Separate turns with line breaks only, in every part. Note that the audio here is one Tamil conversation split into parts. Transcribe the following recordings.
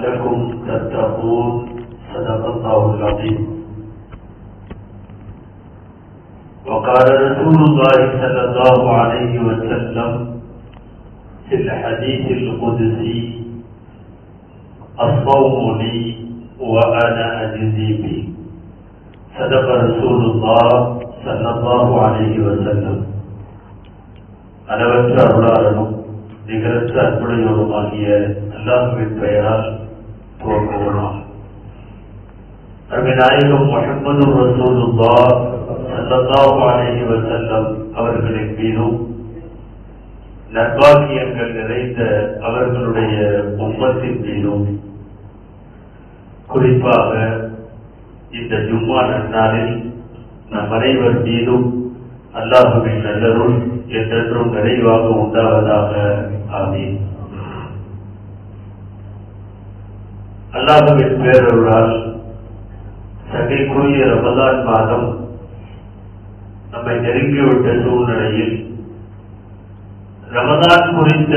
لعلكم تتقون صدق الله العظيم. وقال رسول الله صلى الله عليه وسلم في الحديث القدسي: الصوم لي وأنا أجزي به. صدق رسول الله صلى الله عليه وسلم. அளவற்ற அருளாளனும் நிகரற்ற அன்புடையோருமாகிய அல்லாஹ்வின் பெயரால் துவங்குவோம். நாயகம் முஹம்மது ரசூலுல்லாஹ் ஸல்லல்லாஹு அலைஹி வஸல்லம் அவர்களின் மீதும் நற்பாக்கியங்கள் நிறைந்த அவர்களுடைய உம்மத்தின் மீதும் குறிப்பாக இந்த ஜும்மா நன்னாளில் நம் அனைவர் மீதும் அல்லாஹ்வின் நல்லருள் என்றென்றும் நிறைவாக உண்டாவதாக. ஆமீன். அல்லாஹ்வின் பேரருளால் சகைக்குரிய ரமலான் மாதம் நம்மை நெருங்கிவிட்ட சூழ்நிலையில் ரமலான் குறித்த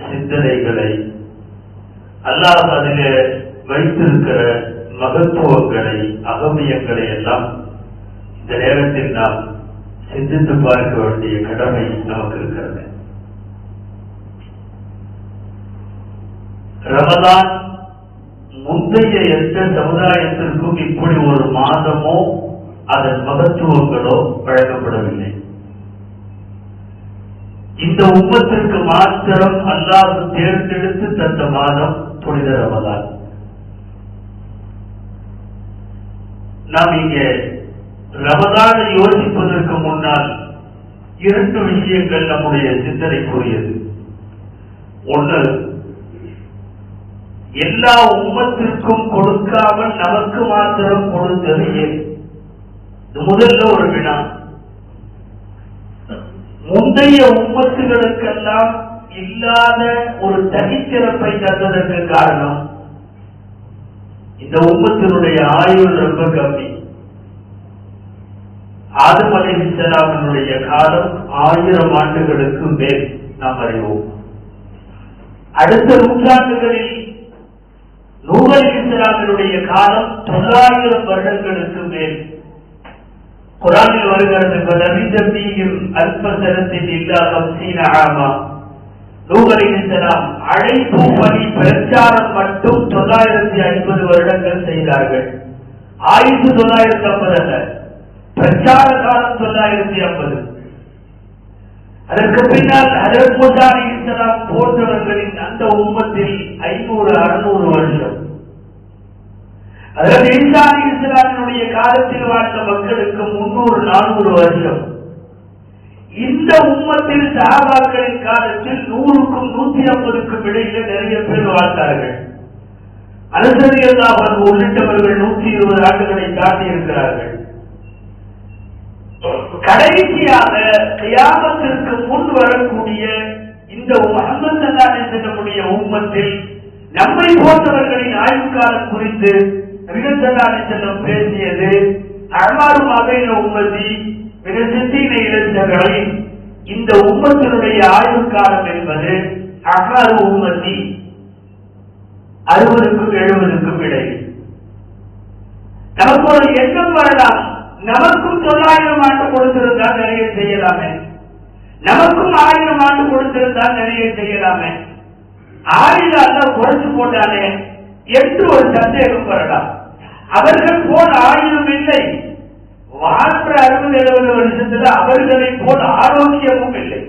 சிந்தனைகளை, அல்லாஹ் அதிலே வைத்திருக்கிற மகத்துவங்களை, அகமியங்களை எல்லாம் இந்த நேரத்தில் நாம் சிந்தித்து பார்க்க வேண்டிய கடமை நமக்கு இருக்கிறது. ரமலான் முந்தைய எந்த சமுதாயத்திற்கும் இப்படி ஒரு மாதமோ அதன் மகத்துவங்களோ வழங்கப்படவில்லை. இந்த உம்மத்திற்கு மாத்திரம் அல்லாஹ் தேர்ந்தெடுத்து தந்த மாதம் புனித ரமலான். நாம் இங்கே ரமலானை யோசிப்பதற்கு முன்னால் இரண்டு விஷயங்கள் நம்முடைய சிந்தனைக்குரியது. ஒன்று, எல்லா உம்மத்திற்கும் கொடுக்காமல் நமக்கு மாத்திரம் கொடுத்தது ஏன்? முதல்ல ஒரு வினா. முந்தைய உம்மத்துகளுக்கெல்லாம் இல்லாத ஒரு தனிச்சிறப்பை தந்ததற்கு காரணம், இந்த உம்மத்தினுடைய ஆயுள் ரொம்ப கம்மி. ஆதம் அலைஹிஸ்ஸலாமினுடைய காலம் 1000 ஆண்டுகளுக்கு மேல் நாம் அறிவோம். அடுத்த நூற்றாண்டுகளில் நூஹ் அலைஹிஸ்ஸலாமினுடைய காலம் 900 வருடங்களுக்கு மேல். குர்ஆனில் வருகிறது, "வலபிதபீஹிம் அல்ஃப ஸனத்தின் இல்லா 50 ஆமா." நூஹ் அலைஹிஸ்ஸலாம் அழைப்பு பணி பிரச்சாரம் மட்டும் 950 வருடங்கள் செய்தார்கள். 1950 அல்ல, பிரச்சார காலம் 950. அதற்கு பின்னால் ஹஜ்ரத் மூஸா அலைஹிஸ்ஸலாம் போன்றவர்களின் அந்த உம்மத்தில் 500-600 வருஷம். ஹஜ்ரத் ஈசா அலைஹிஸ்ஸலாமினுடைய காலத்தில் வாழ்ந்த மக்களுக்கு 300-400 வருஷம். இந்த உம்மத்தில் சஹாபாக்களின் காலத்தில் 100க்கும் 150க்கும் இடையில நிறைய பேர் வாழ்ந்தார்கள். அனஸ் ரலியல்லாஹு அன்ஹு உள்ளிட்டவர்கள் 120 ஆண்டுகளை தாண்டி இருக்கிறார்கள். கடைசியாக கியாமத்திற்கு முன் வரக்கூடிய இந்த முஹம்மது ஸல்லல்லாஹு அலைஹி வஸல்லம் உம்மத்தில் நம்மை போன்றவர்களின் ஆயுள் காலம் குறித்து நபி ஸல்லல்லாஹு அலைஹி வஸல்லம் பேசியது, அமாரு மபைன உம்மதி மின 60 இலா 70. இந்த உம்மத்தினுடைய ஆயுள் காலம் என்பது அமாரு உம்மதி 60க்கும் 70க்கும் இடையில். நமக்கு ஒரு எண்ணம் வரலாம், நமக்கும் 900 ஆண்டு கொடுத்திருந்தால் நிறைய செய்யலாமே, நமக்கும் 1000 ஆண்டு கொடுத்திருந்தால் நிறைய செய்யலாமே, 1000 குறைச்சு போட்டானே என்று ஒரு சந்தேகம் வரலாம். அவர்கள் போல் 1000 இல்லை, வாழ்ற 60-70 வருஷத்துல அவர்களை போல் ஆரோக்கியமும் இல்லை.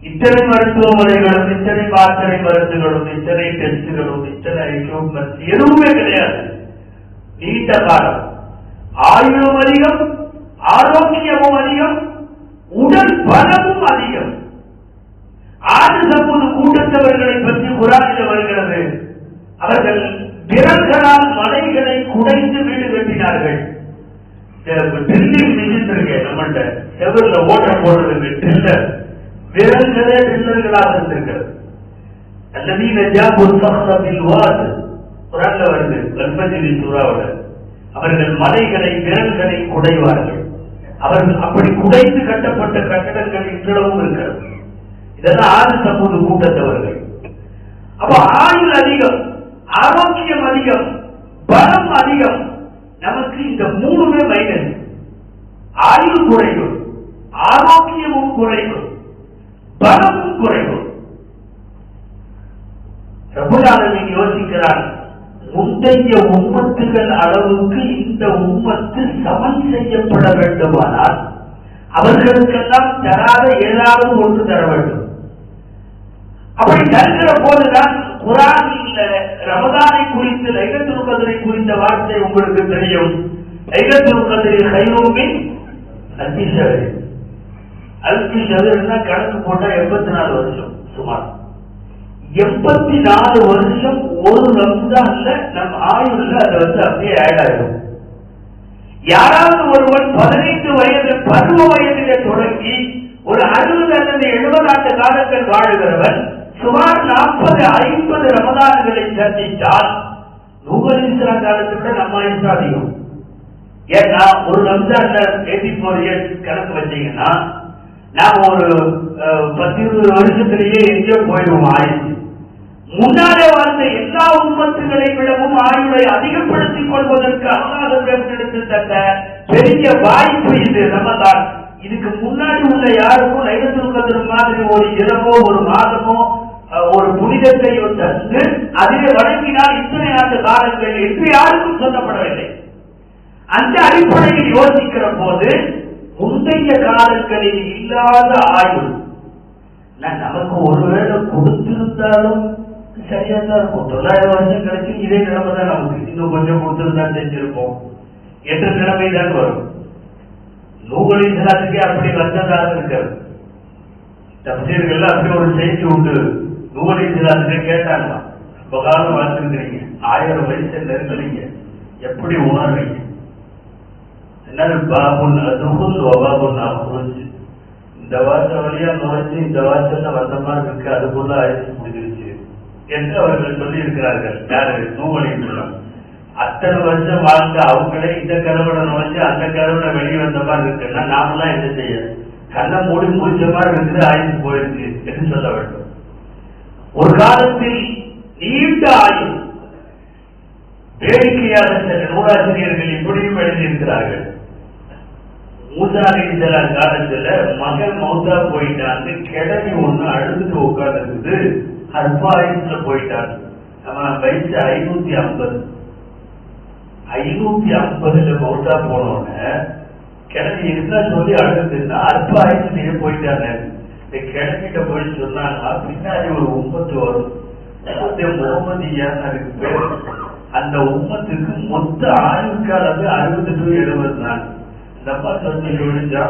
இத்தனை மருத்துவமனைகளும், இத்தனை மாத்திரை மருந்துகளும், இத்தனை டெஸ்டுகளும், இத்தனை எக்யூப்மெண்ட்ஸ் எதுவுமே கிடையாது. நீண்ட காலம், ஆயுளும் அதிகம், ஆரோக்கியமும் அதிகம், உடல் பலமும் அதிகம். 6 சமூக கூட்டத்தவர்களை பற்றி குர்ஆனில் வருகிறது, அவர்கள் விரல்களால் மலைகளை குடைந்து வீடு கட்டினார்கள். ட்ரில்லிங் மிஷின் இருக்கு நம்மள்ட, செவர்ல ஓட்ட போடுறதுக்கு ட்ரில்லர், விரல்களே ட்ரில்லர்களாக இருந்திருக்கிறது. அல்லதீன ஜாபு ஸஹ்ர பில் வாத், குர்ஆன்ல வருது அல்-ஃபஜ்ர் சூராவுல. அவர்கள் மலைகளை விரல்களை குடைவார்கள். அவர்கள் அப்படி குடைந்து கட்டப்பட்ட கட்டடங்கள் இன்றளவும் இருக்கிறது. இதெல்லாம் 6 சமூக கூட்டத்தவர்கள். அப்ப ஆயுள் அதிகம், ஆரோக்கியம் அதிகம், பலம் அதிகம். நமக்கு இந்த மூணுமே மைனஸ். ஆயுள் குறைவு, ஆரோக்கியமும் குறைவு, பலமும் குறைவு. ரப்பல் ஆலமீன் யோசிக்கிறான், முந்தைய உம்மத்துகள் அளவுக்கு இந்த உம்மத்து சமன் செய்யப்பட வேண்டுமானால் அவர்களுக்கெல்லாம் தராத ஏதாவது ஒன்று தர வேண்டும். அப்படி தருகிற போதுதான் குர்ஆனில் ரமதானை குறித்து, லைலத்துல் கத்ரை குறித்த வார்த்தை உங்களுக்கு தெரியும். லைலத்துல் கத்ரி கைரும் மின் அல்ஃபி ஷஹர். அல்ஃபி ஷஹர்னா கணக்கு போட்டா 84 வருஷம். சுமார் 84 வருஷம் ஒரு ரம்ஜான்ல நம்ம ஆயுள்ல அது அப்படியே ஆட் ஆயிடும். யாராவது ஒருவன் 15 வயது பருவ வயதிலே தொடங்கி ஒரு 60 அல்லது 70 ஆண்டு காலங்கள் வாழுகிறவன் சுமார் 40-50 ரமதான்களை சந்தித்தால் நூஹ் அலைஹிஸ்ஸலாம் காலத்தை விட நம்ம ஆயுள் அதிகம். ஏன்னா ஒரு ரம்ஜான்ல 84 இயர்ஸ் கணக்கு வச்சீங்கன்னா நாம ஒரு 10-20 வருஷத்திலேயே எங்கேயோ போயிடுவோம் ஆயுள். முன்னாலே வாழ்ந்த எல்லா உம்மத்துகளை விடவும் ஆயுளை அதிகப்படுத்திக் கொள்வதற்கு அல்லாஹ் தேர்ந்தெடுத்த பெரிய வாய்ப்பு இது ரமதான். இதுக்கு முன்னாடி உள்ள யாருக்கும் லைலத்துல் கத்ர் மாதிரி ஒரு இரவோ ஒரு மாதமோ ஒரு புனிதத்தையோ தந்து அதிலே வழங்கினால் இத்தனை ஆண்டு காலங்கள் என்று யாருக்கும் சொல்லப்படவில்லை. அந்த அடிப்படையில் யோசிக்கிற போது முந்தைய காலங்களில் இல்லாத ஆயுள் நமக்கு ஒருவேளை கொடுத்திருந்தாலும் சரியா தான் இருக்கும். 900 வருஷம் கழிச்சு இதே நிலைமை தான் நமக்கு, இன்னும் கொஞ்சம் கொடுத்திருந்தா செஞ்சிருப்போம் என்ற நிலைமை தான் வரும். நூஹ் அலைஹிஸ்ஸலாத்துக்கே அப்படி வந்ததாக இருக்கிறது. தஃசீர்கள் அப்படி ஒரு செய்தி உண்டு. நூஹ் அலைஹிஸ்ஸலாத்துக்கே கேட்டாங்க, ரொம்ப காலம் வாழ்ந்துருக்கிறீங்க, 1000 வயசை நெருங்குறீங்க, எப்படி உணர்றீங்க? என்னது பாபுன் அதுகுல் வபாபுன் அஹ்ருஜ். இந்த வாசல் வழியா நுழைஞ்சு இந்த வாசல்ல வந்த மாதிரி இருக்கு, அதுக்குள்ள ஆயுசு முடிஞ்சிருச்சு என்று அவர்கள் சொல்லி இருக்கிறார்கள். யாரு? நூஹ் அலைஹிஸ்ஸலாம். அத்தனை வருஷம் வாழ்ந்த அவங்களே இந்த கதவுல நுழைஞ்சு அந்த கதவுல வெளியே வந்த மாதிரி இருக்குன்னா நாமெல்லாம் என்ன செய்ய? கண்ணை மூடி முடிச்ச மாதிரி இருக்குது, ஆயுசு போயிருக்கு என்று சொல்ல வேண்டும். ஒரு காலத்தில் நீண்ட ஆயுள் வேடிக்கையான சில நூலாசிரியர்கள் இப்படியும் எழுதியிருக்கிறார்கள். மூசா அலைஹிஸ்ஸலாம் காலத்துல மகன் மௌத்தா போயிட்டான்னு கிழவி ஒண்ணு அழுதுட்டு உட்கார்ந்து இருக்குது, அல்பாயுஸ்ல போயிட்டான். நம்ம வயசு 550. 550 மௌத்தா போனோன்னு கிழவி என்ன சொல்லி அழுதுன்னா அல்பாயுஸ்லயே போயிட்டாங்க. இந்த கிழவிட்ட போய் சொன்னாங்க, பின்னாடி ஒரு உம்மத்து வரும், முகமதியான்னு அதுக்கு பேர். அந்த உம்மத்துக்கு மொத்த ஆயுள் காலத்து 60 to 70 நாள். இந்த அப்பா சொல்லி விழுந்தா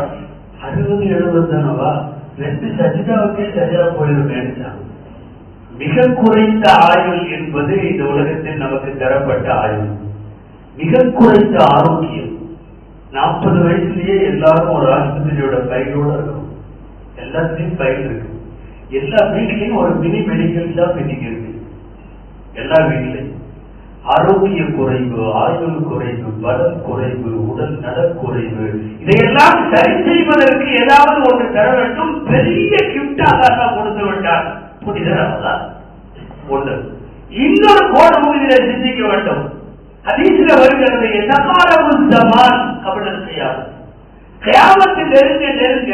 60-70 தானவா, 2 சஜிதாவுக்கே சரியா போயிருந்தேன். மிக குறைந்த ஆயுள் என்பது இந்த உலகத்தில் நமக்கு தரப்பட்ட ஆயுள். மிக குறைந்த ஆரோக்கியம். 40 வயசுலயே எல்லாரும் ஒரு ஆஸ்பத்திரியோட ஃபைலோட இருக்கும். எல்லாத்துலயும் ஃபைல் இருக்கு. எல்லா வீட்லயும் ஒரு மினி மெடிக்கல் ஷாப் இன்னைக்கு இருக்கு. எல்லா வீட்லயும் ஆரோக்கிய குறைவு, ஆயுள் குறைவு, பலம் குறைவு, உடல் நலக்குறைவு, இதையெல்லாம் சரி செய்வதற்கு ஏதாவது ஒன்று தர வேண்டும். பெரிய கிஃப்டாக கொடுத்து விட்டார் புனிதர் ரமதான். ஒன்று. இன்னொரு கோணமும் இதில் சிந்திக்க வேண்டும். ஹதீஸ்ல வருகிறது, கியாமத்தில் நெருங்க நெருங்க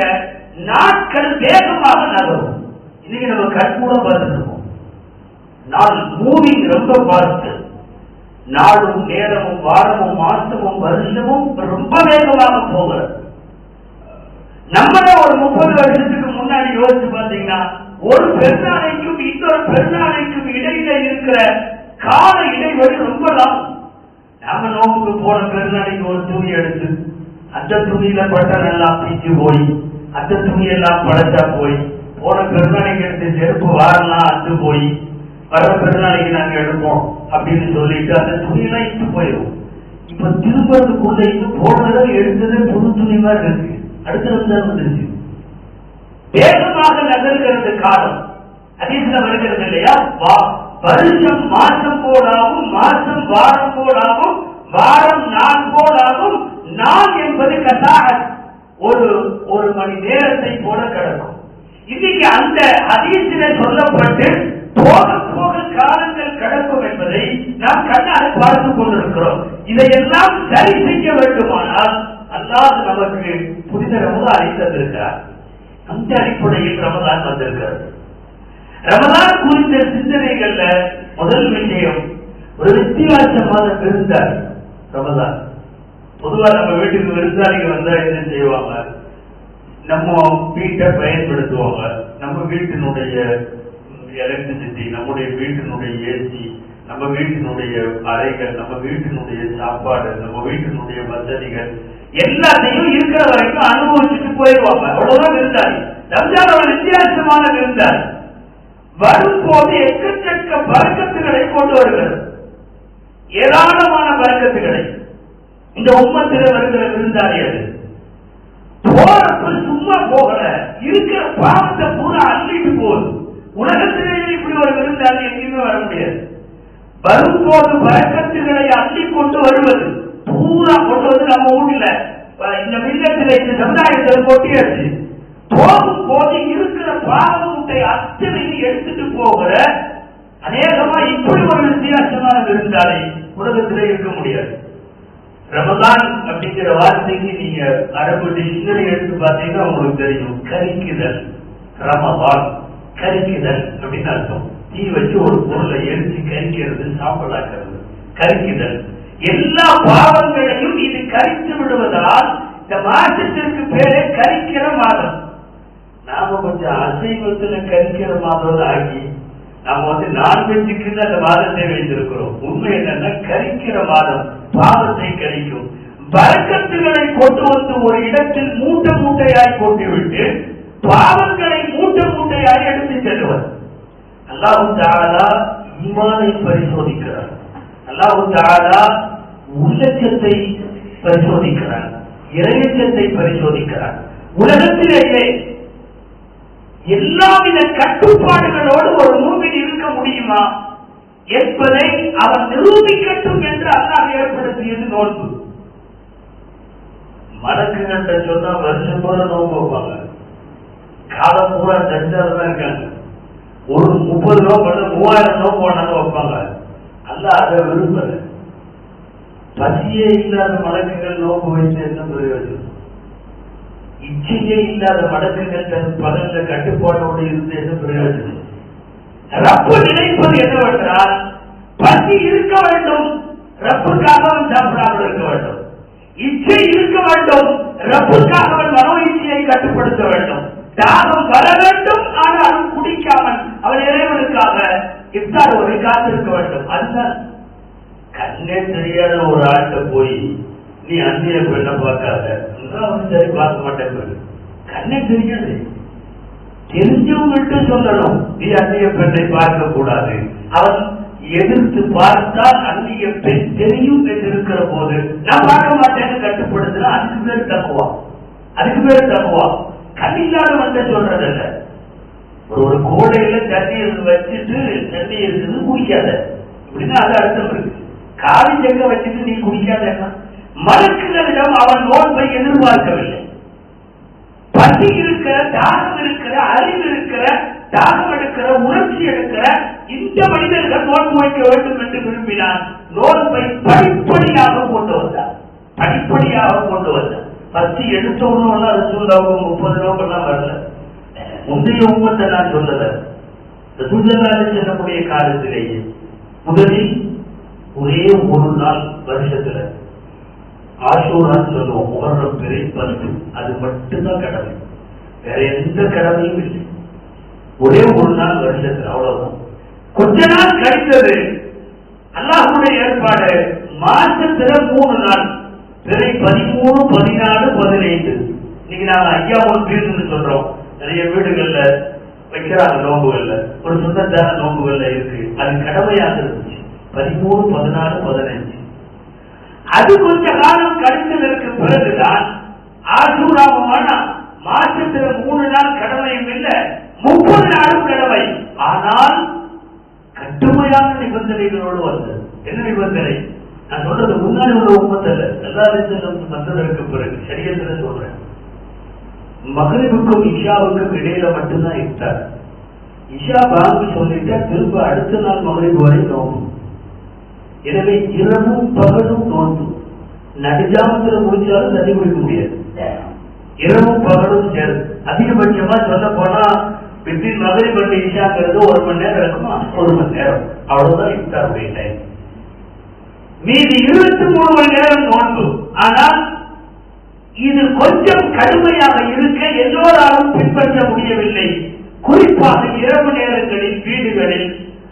நாட்கள் வேகமாக நகரும். இன்னைக்கு நம்ம கண்கூட பார்த்துருக்கோம். நாள் மூவிங் ரொம்ப பார்த்து, நாளும் நேரமும் வாரமும் மாசமும் வருஷமும் ரொம்ப வேகமாக போகிறது. நம்மளே ஒரு 30 வருஷத்துக்கு முன்னாடி யோசிச்சு பார்த்தீங்கன்னா ஒரு பெருநாளைக்கும் இன்னொரு பெருநாளைக்கும் இடையில இருக்கிற கால இடைவெளி ரொம்ப லாபம். நாம நோம்புக்கு போன பெருநாளைக்கு ஒரு துணி எடுத்து அந்த துணியில பட்டன் எல்லாம் பிச்சு போய் அந்த துணியெல்லாம் பழச்சா போய், போன பெருநாளைக்கு எடுத்து செருப்பு வாரலாம் அத்து போய், வர பெருநாளைக்கு நாங்க எடுப்போம் அப்படின்னு சொல்லிட்டு அந்த துணியெல்லாம் இட்டு போயிடும். இப்ப திருப்பத்துக்குள்ள இன்னும் போனதை எடுத்தது புது துணி மாதிரி இருக்கு. அடுத்த வருஷம் வந்துருச்சு. வேகமாக நகர்கிறது காலம். ஹதீஸ்ல வருகிறது இல்லையா, வருஷம் மாசம் போடாகும், மாசம் வாரம் போடாகும், வாரம் நாள் போடாகும், நாள் என்பது கசாகத் ஒரு மணி நேரத்தை போல கிடக்கும். இன்னைக்கு அந்த ஹதீஸிலே சொல்லப்பட்டு போக போக காலங்கள் கடக்கும் என்பதை நாம் கண்ணால் பார்த்துக் கொண்டிருக்கிறோம். இதையெல்லாம் சரி செய்ய வேண்டுமானால் அல்லாஹ் நமக்கு புனித ரமலானை தந்திருக்கிறார். அந்த அடிப்படையில் ரமலான் வந்திருக்கிறது. ரமலான் குறித்த சிந்தனைகள்ல முதல் விஷயம் ஒரு வித்தியாசமான விருந்தாளி. ரமலான் பொதுவா நம்ம வீட்டுக்கு விருந்தாளிங்க வந்தா என்ன செய்வாங்க? நம்ம வீட்டை பயன்படுத்துவாங்க. நம்ம வீட்டினுடைய எலக்ட்ரிசிட்டி, நம்முடைய வீட்டினுடைய ஏசி, நம்ம வீட்டினுடைய அறைகள், நம்ம வீட்டினுடைய சாப்பாடு, நம்ம வீட்டினுடைய வசதிகள் எல்லாத்தையும் இருக்கிற வரைக்கும் அனுபவிச்சுட்டு போயிடுவாங்க. அவ்வளவுதான் விருந்தாளி. ரம்ஜான் ஒரு வித்தியாசமான விருந்தாளி. வரும்போது எக்கச்சக்க பரக்கத்துகளை கொண்டு வருகிறது. ஏராளமான பரக்கத்துகளை இந்த உம்மத்தில வருகிற விருந்தாளி. அது போறப்ப சும்மா போகல, இருக்கிற பாவத்தை பூரா அள்ளிட்டு போகுது. உலகத்திலேயே இப்படி ஒரு விருந்தாளி எங்கேயுமே வர முடியாது. வரும்போது பரக்கத்துகளை அள்ளி கொண்டு வருவது, பூரா கொண்டு வந்து நம்ம ஊர்ல இந்த மில்லத்தில இந்த சமுதாயத்தில் கொட்டியாச்சு. போகும் போது இருக்கிற பாவ மூட்டை அத்தனையும் எடுத்துட்டு போகிற அநேகமா இப்படி ஒரு வித்தியாசமான விருந்தாளி உலகத்திலே இருக்க முடியாது. ரமலான் அப்படிங்கிற வார்த்தைக்கு நீங்க அரபு டிக்ஷனரி எடுத்து பார்த்தீங்கன்னா உங்களுக்கு தெரியும். கரிக்குதல், ரமலான் கரிக்குதல் அப்படின்னு அர்த்தம். தீ வச்சு ஒரு பொருளை எரிச்சு கரிக்கிறது, சாம்பலாக்கிறது, கரிக்குதல். எல்லா பாவங்களையும் இது கரித்து விடுவதால் இந்த மாசத்திற்கு பேரே கரிக்கிற மாதம். நாம கொஞ்சம் அசைவத்துல கரிக்கிற மாதம் ஆகி நாம நான்வெஜ்ஜுக்கு அந்த மாதத்தை வைத்திருக்கிறோம். உண்மை என்னன்னா கரிக்கிற மாதம் பாவத்தை கரிக்கும். பரக்கத்துகளை கொண்டு வந்து ஒரு இடத்தில் மூட்டை மூட்டையாய் கொண்டுவிட்டு பாவங்களை மூட்டை மூட்டையாய் எடுத்து செல்லுவர். அல்லாஹ் தஆலா ஈமானை பரிசோதிக்கிறார். அல்லாஹ் தஆலா உள்ளச்சத்தை பரிசோதிக்கிறார், இறையச்சத்தை பரிசோதிக்கிறார். உலகத்திலேயே எல்லாவித கட்டுப்பாடுகளோடு ஒரு மூமின் இருக்க முடியுமா என்பதை அவன் நிரூபிக்கட்டும் என்று அல்லாஹ் ஏற்படுத்தியது நோன்பு. மலக்குகள்கிட்ட சொன்னா வருஷம் பூரா நோன்பு வைப்பாங்க. காலம் பூரா தஞ்சாதான் இருக்காங்க. ஒரு 30 நோம்பு 3000 நோம்பு போனாலும் வைப்பாங்க. அல்லாஹ் அதை விரும்பல. பசியே இல்லாத மலக்குகள் நோம்பு வைத்து என்ன பிரயோஜனம்? இச்சையே இல்லாத மடக்குகள் தன் பகல்ல கட்டுப்பாட்டோடு இருந்து என்ன பிரயோஜனம்? ரப்பு நினைப்பது என்னவென்றால் பசி இருக்க வேண்டும், ரப்புக்காக அவன் சாப்பிடாமல் இருக்க வேண்டும். இச்சை இருக்க வேண்டும், ரப்புக்காக அவன் மனோ இச்சையை கட்டுப்படுத்த வேண்டும். தாகம் வர வேண்டும், ஆனாலும் குடிக்காமல் அவன் இறைவனுக்காக இஃப்தார் வரை காத்திருக்க வேண்டும். அதுதான். கண்ணே தெரியாத ஒரு ஆட்ட போய் நீ அந்நிய பெண்ணை பார்க்காத, அவன் சரி பார்க்க மாட்டேன். கண்ணே தெரியாது, தெரிஞ்சவங்கள்ட்ட சொல்லணும் நீ அந்நிய பெண்ணை பார்க்க கூடாது. அவன் எதிர்த்து பார்த்தால் அந்நிய பெண் தெரியும் என்று இருக்கிற போது நான் பார்க்க மாட்டேன்னு கட்டுப்படுத்தினா அதுக்கு பேர் தக்குவா. அதுக்கு பேர் தக்குவா. கண்ணில்லாதவன்ட்ட சொல்றதில்ல. ஒரு கோடையில தண்ணீர் வச்சுட்டு தண்ணி இருக்குது குடிக்காத அப்படின்னா அது அர்த்தம் இருக்கு. காலி ஜங்க வச்சுட்டு நீ குடிக்காத. மலக்குகளிடம் அவன் நோன்பை எதிர்பார்க்கவில்லை. பசி இருக்கிற, தாகம் இருக்கிற, அறிவு இருக்கிற, தாகம் எடுக்கிற, உணர்ச்சி எடுக்கிற இந்த மனிதர்கள் நோன்பு வைக்க வேண்டும் என்று விரும்பினான். நோன்பை படிப்படியாக கொண்டு வந்தார். படிப்படியாக கொண்டு வந்தார். பசி எடுத்த உணவுனா ரசூலுல்லாஹ் 30 நோம்பெல்லாம் வரல. முந்தைய உம்மத்தை நான் சொல்லல. ரசூலுல்லாஹ் சொல்லக்கூடிய காலத்திலேயே முதலில் ஒரே ஒரு நாள் வருஷத்துல ஆஷூரான்னு சொல்லுவோம். முஹர்ரம் பிறை 10 அது மட்டும்தான் கடமை. வேற எந்த கடமையும் இல்லை. ஒரே ஒரு நாள் வருஷத்துல, அவ்வளவுதான். கொஞ்ச நாள் கழித்தது அல்லாஹ்வுடைய ஏற்பாடு. மாசத்துல 3 நாள், பிறை 13, 14, 15. இன்னைக்கு நாங்க ஐயாவும் வீடுன்னு சொல்றோம். நிறைய வீடுகள்ல வைக்கிறாங்க நோம்புகள்ல, ஒரு சுத்தத்தான நோம்புகள்ல இருக்கு. அது கடமையாக இருந்துச்சு. 13, 14, 15. அது கொஞ்ச காலம் கழித்ததற்கு பிறகுதான் ஆசூராவுமான மாசத்துல 3 நாள் கடமையும் இல்லை, 30 நாளும் கடமை. ஆனால் கடுமையான நிபந்தனைகளோடு வந்தது. என்ன நிபந்தனை? நான் சொல்றது முன்னாடி உள்ள உம்மத்தல்ல, எல்லாரும் வந்ததற்கு பிறகு சரியத்துல சொல்றேன். மகரிபுக்கும் இஷாவுக்கும் இடையில மட்டும்தான் இஃப்தார். இஷா பாங்கு சொல்லிட்டா திரும்ப அடுத்த நாள் மகரிப் வரை நோம்பு. எனவே இரவும் பகலும் நோன்பு. நடுஜாமத்துல முடிச்சாலும் தண்ணி குடிக்க முடியாது. இரவும் பகலும் சேரும். அதிகபட்சமா சொல்ல போனா பிட்வீன் மகரிப் பண்ட இஷாங்கிறது 1 மணி நேரம் இருக்குமா, 1 மணி நேரம், அவ்வளவுதான் இஃப்தாருடைய டைம். மீதி 23 மணி நேரம் நோன்பு. ஆனால் இது கொஞ்சம் கடுமையாக இருக்க எல்லோராலும் பின்பற்ற முடியவில்லை. குறிப்பாக இரவு நேரங்களில் வீடுகளில்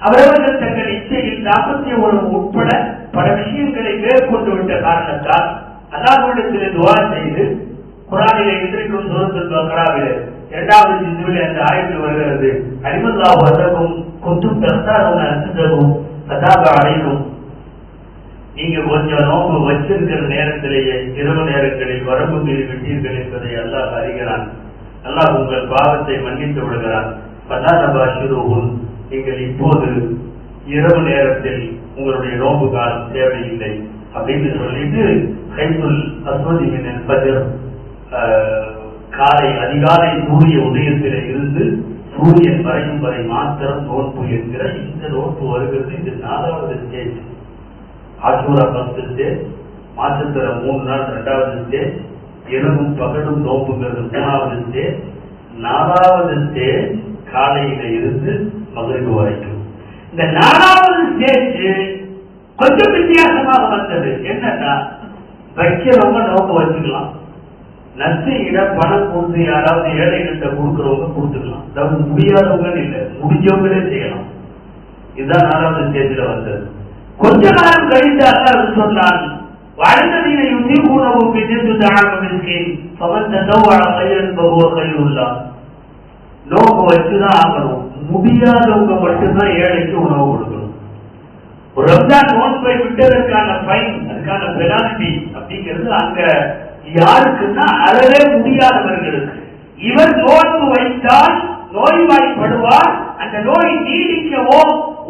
அவரவர்கள் தங்கள் இச்சையில் தாம்பத்திய உறவு உட்பட பல விஷயங்களை மேற்கொண்டு விட்ட காரணத்தால் அல்லாஹ்விடத்தில் துஆ செய்து குர்ஆனிலே இன்றைக்கும் சூரத்துல் பக்ராவிலே 2வது ஜுஸ்ஸிலே அந்த ஆயத்து வருகிறது. அலிமல்லாஹு அலக்கும் குன்தும் தஸ்தாரூன அன்ஃபுஸகும் ஃபதாப அலைக்கும். நீங்க கொஞ்சம் நோன்பு வச்சிருக்கிற நேரத்திலேயே இரவு நேரங்களில் வரம்பு மீறி விட்டீர்கள் என்பதை அல்லாஹ் அறிகிறான். அல்லாஹ் உங்கள் பாவத்தை மன்னித்து விடுகிறான். நீங்கள் இப்போது இரவு நேரத்தில் உங்களுடைய நோன்பு காலம் தேவையில்லை அப்படின்னு சொல்லிட்டு கைதுல் அஸ்வதி மினல் ஃபஜ்ர், காலை அதிகாலை சூரிய உதயத்திலே இருந்து சூரியன் மறையும் வரை மாத்திரம் நோன்பு என்கிற இந்த நோன்பு வருகிறது. இது 4வது ஸ்டேஜ். ஆஷூரா 10 ஸ்டேஜ், மாசத்துல 3 நாள் 2வது ஸ்டேஜ், இரவும் பகலும் நோம்புங்கிறது 3வது ஸ்டேஜ், 4வது ஸ்டேஜ் காலையில இருந்து மகரிப் வரைக்கும். இந்த 4வது ஸ்டேஜ் கொஞ்சம் வித்தியாசமாக வந்தது. என்னன்னா வைக்கிறவங்க நோம்பு வச்சுக்கலாம், நஷ்ட பணம் கொடுத்து யாராவது ஏழைகிட்ட கொடுக்கிறவங்க கொடுத்துக்கலாம், அதாவது முடியாதவங்க இல்லை, முடிஞ்சவங்களே செய்யலாம். இதுதான் 4வது ஸ்டேஜ்ல வந்தது. கொஞ்ச காலம் கழித்தார்கள் சொன்னான், வாழ்ந்ததீனை யுதீகுனஹு பிஜிது தஆம மிஸ்கீன் ஃபமன் ததவ்வஅ கைரன் ஃபஹுவ கைருல்லாஹ். நோம்பு வச்சுதான் ஆகணும், முடியாதவங்க மட்டும்தான் ஏழைக்கு உணவு கொடுக்கணும். ஒரு ரம்ஜான் நோன்பை விட்டதற்கான ஃபைன், அதுக்கான பெனால்டி அப்படிங்கிறது அங்க யாருக்குன்னா அறவே முடியாதவர்களுக்கு. இவர் நோன்பு வைத்தால் நோய்வாய்ப்படுவார், அந்த நோய் நீடிக்கவோ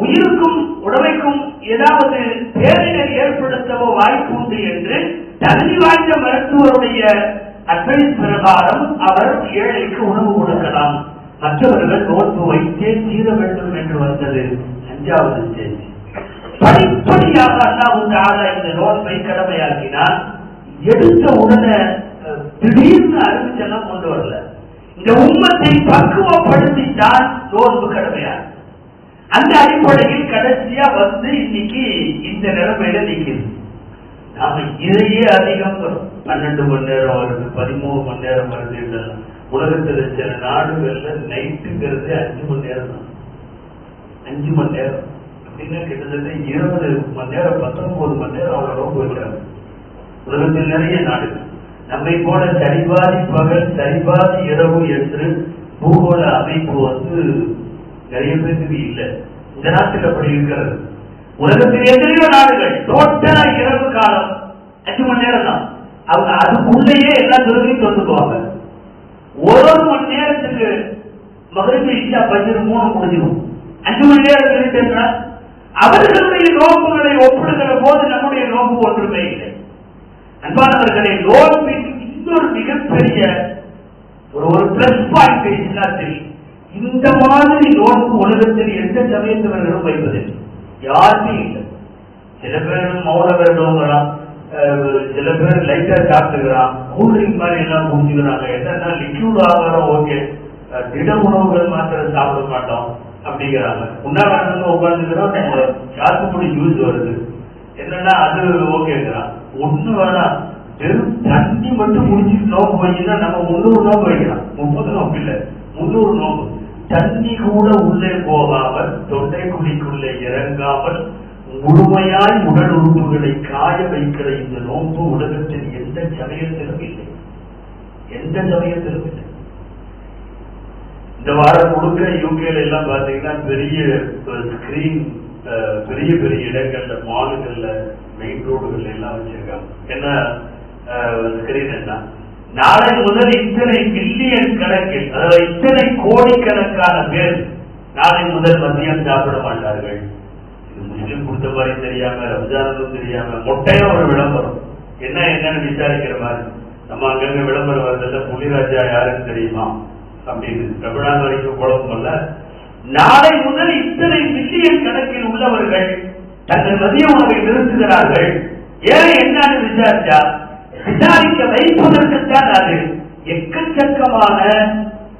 உயிருக்கும் உடமைக்கும் ஏதாவது பேரிடர் ஏற்படுத்தவோ வாய்ப்பு உண்டு என்று தகுதி வாய்ந்த மருத்துவருடைய அட்வைஸ் பிரகாரம் அவர் ஏழைக்கு உணவு கொடுக்கலாம். மற்றவர்கள் நோன்பு வைத்தே தீர வேண்டும் என்று வந்தது 5வது ஸ்டேஜ். படிப்படியாக அல்லாஹ் இந்த நோன்பை கடமையாக்கினார். எடுத்த உடனே திடீர்னு அறிவிச்செல்லாம் கொண்டு வரல. இந்த உம்மத்தை பக்குவப்படுத்தித்தான் நோன்பு கடமையாகும். அந்த அடிப்படையில் கடைசியா வந்து இன்னைக்கு இந்த நிலைமையில நிற்கிறது. நாம இதையே அதிகம் வரும், 12 மணி நேரம் வருது, 13 மணி நேரம் வருது. உலகத்துல சில நாடுகள்ல நைட்டுங்கிறது 5 மணி நேரம் தான். 5 மணி நேரம் அப்படின்னா கிட்டத்தட்ட 20 மணி நேரம் 19 மணி நேரம் அவங்க நோன்பு வைக்கிறாங்க. உலகத்தில் நிறைய நாடுகள் நம்மை போல சரிபாதி பகல் சரிபாதி இரவு என்று பூகோள அமைப்பு வந்து நிறைய பேருக்கு இல்லை. இந்த நாட்டில் அப்படி இருக்கிறது. உலகத்தில் எத்தனையோ நாடுகள் டோட்டலா இரவு காலம் 5 மணி நேரம் தான். அவங்க அதுக்குள்ளேயே எல்லா துறையும் தொட்டுக்குவாங்க. ஒரு மணி நேரத்துக்கு மகரிப் இஷா ஃபஜ்ர் 3 முடிஞ்சிடும். 5 மணி நேரம் இருக்குன்னா அவர்களுடைய நோக்குகளை ஒப்பிடுகிற போது நம்முடைய நோக்கு ஒன்றுமே இல்லை. அன்பானவர்களை, நோக்கின் இன்னொரு மிகப்பெரிய ஒரு பிளஸ் பாயிண்ட் இஸ்லாத்தில், இந்த மாதிரி நோக்கு உலகத்தில் எந்த சமயத்தவர்களும் வைப்பதில்லை, யாருமே இல்லை. சில பேர் மௌன வேண்டுங்கிறான், சில பேர் லைட்டா சாப்பிட்டுக்கிறான், கூல்ட்ரிங்க் மாதிரி எல்லாம் குடிச்சுக்கிறாங்க. என்னன்னா லிக்யூட் ஆகாரம் ஓகே, திட உணவுகள் மாத்திரம் சாப்பிட மாட்டோம் அப்படிங்கிறாங்க. உண்ணாவிரதம் உட்காந்துக்கிறோம், சாத்துக்குடி ஜூஸ் வருது, என்னன்னா அது ஓகேங்கிறான். ஒண்ணு வேணாம், வெறும் தண்ணி மட்டும் முடிச்சுட்டு நோம்பு வைக்கினா நம்ம 300 நோம்பு வைக்கலாம். 30 நோம்பு இல்லை, 300 நோம்பு. தண்ணி கூட உள்ளே போகாமல், தொண்டை குழிக்குள்ளே இறங்காமல் முழுமையாய் உடல் உறுப்புகளை காய வைக்கிற இந்த நோம்பு உலகத்தில் எந்த சமயத்திலும் இல்லை, எந்த சமயத்திலும் இல்லை. இந்த வாரம் முழுக்க யூகேல எல்லாம் பாத்தீங்கன்னா பெரிய ஸ்கிரீன், பெரிய பெரிய இடங்கள்ல, மாலுகள்ல, மெயின் ரோடுகள் எல்லாம் வச்சிருக்காங்க. என்ன ஸ்கிரீன் என்ன, நாளை முதல் இத்தனை மில்லியன் கணக்கில், அதாவது இத்தனை கோடிக்கணக்கான பேர் நாளை முதல் மதியம் சாப்பிட மாட்டார்கள். இது முஸ்லிம் கொடுத்த மாதிரி தெரியாம, ரம்ஜானுக்கும் தெரியாம மொட்டையா ஒரு விளம்பரம், என்னன்னு விசாரிக்கிற மாதிரி. நம்ம அங்கங்க விளம்பரம் வருதுல, புலிராஜா யாருன்னு தெரியுமா அப்படின்னு தமிழ்நாடு வரைக்கும் குழப்பம் இல்ல. நாளை முதல் இத்தனை மில்லியன் கணக்கில் உள்ளவர்கள் தங்கள் மதிய உணவை நிறுத்துகிறார்கள். ஏன் என்னன்னு விசாரிக்க வைப்பதற்குத்தான். அது எக்கச்சக்கமான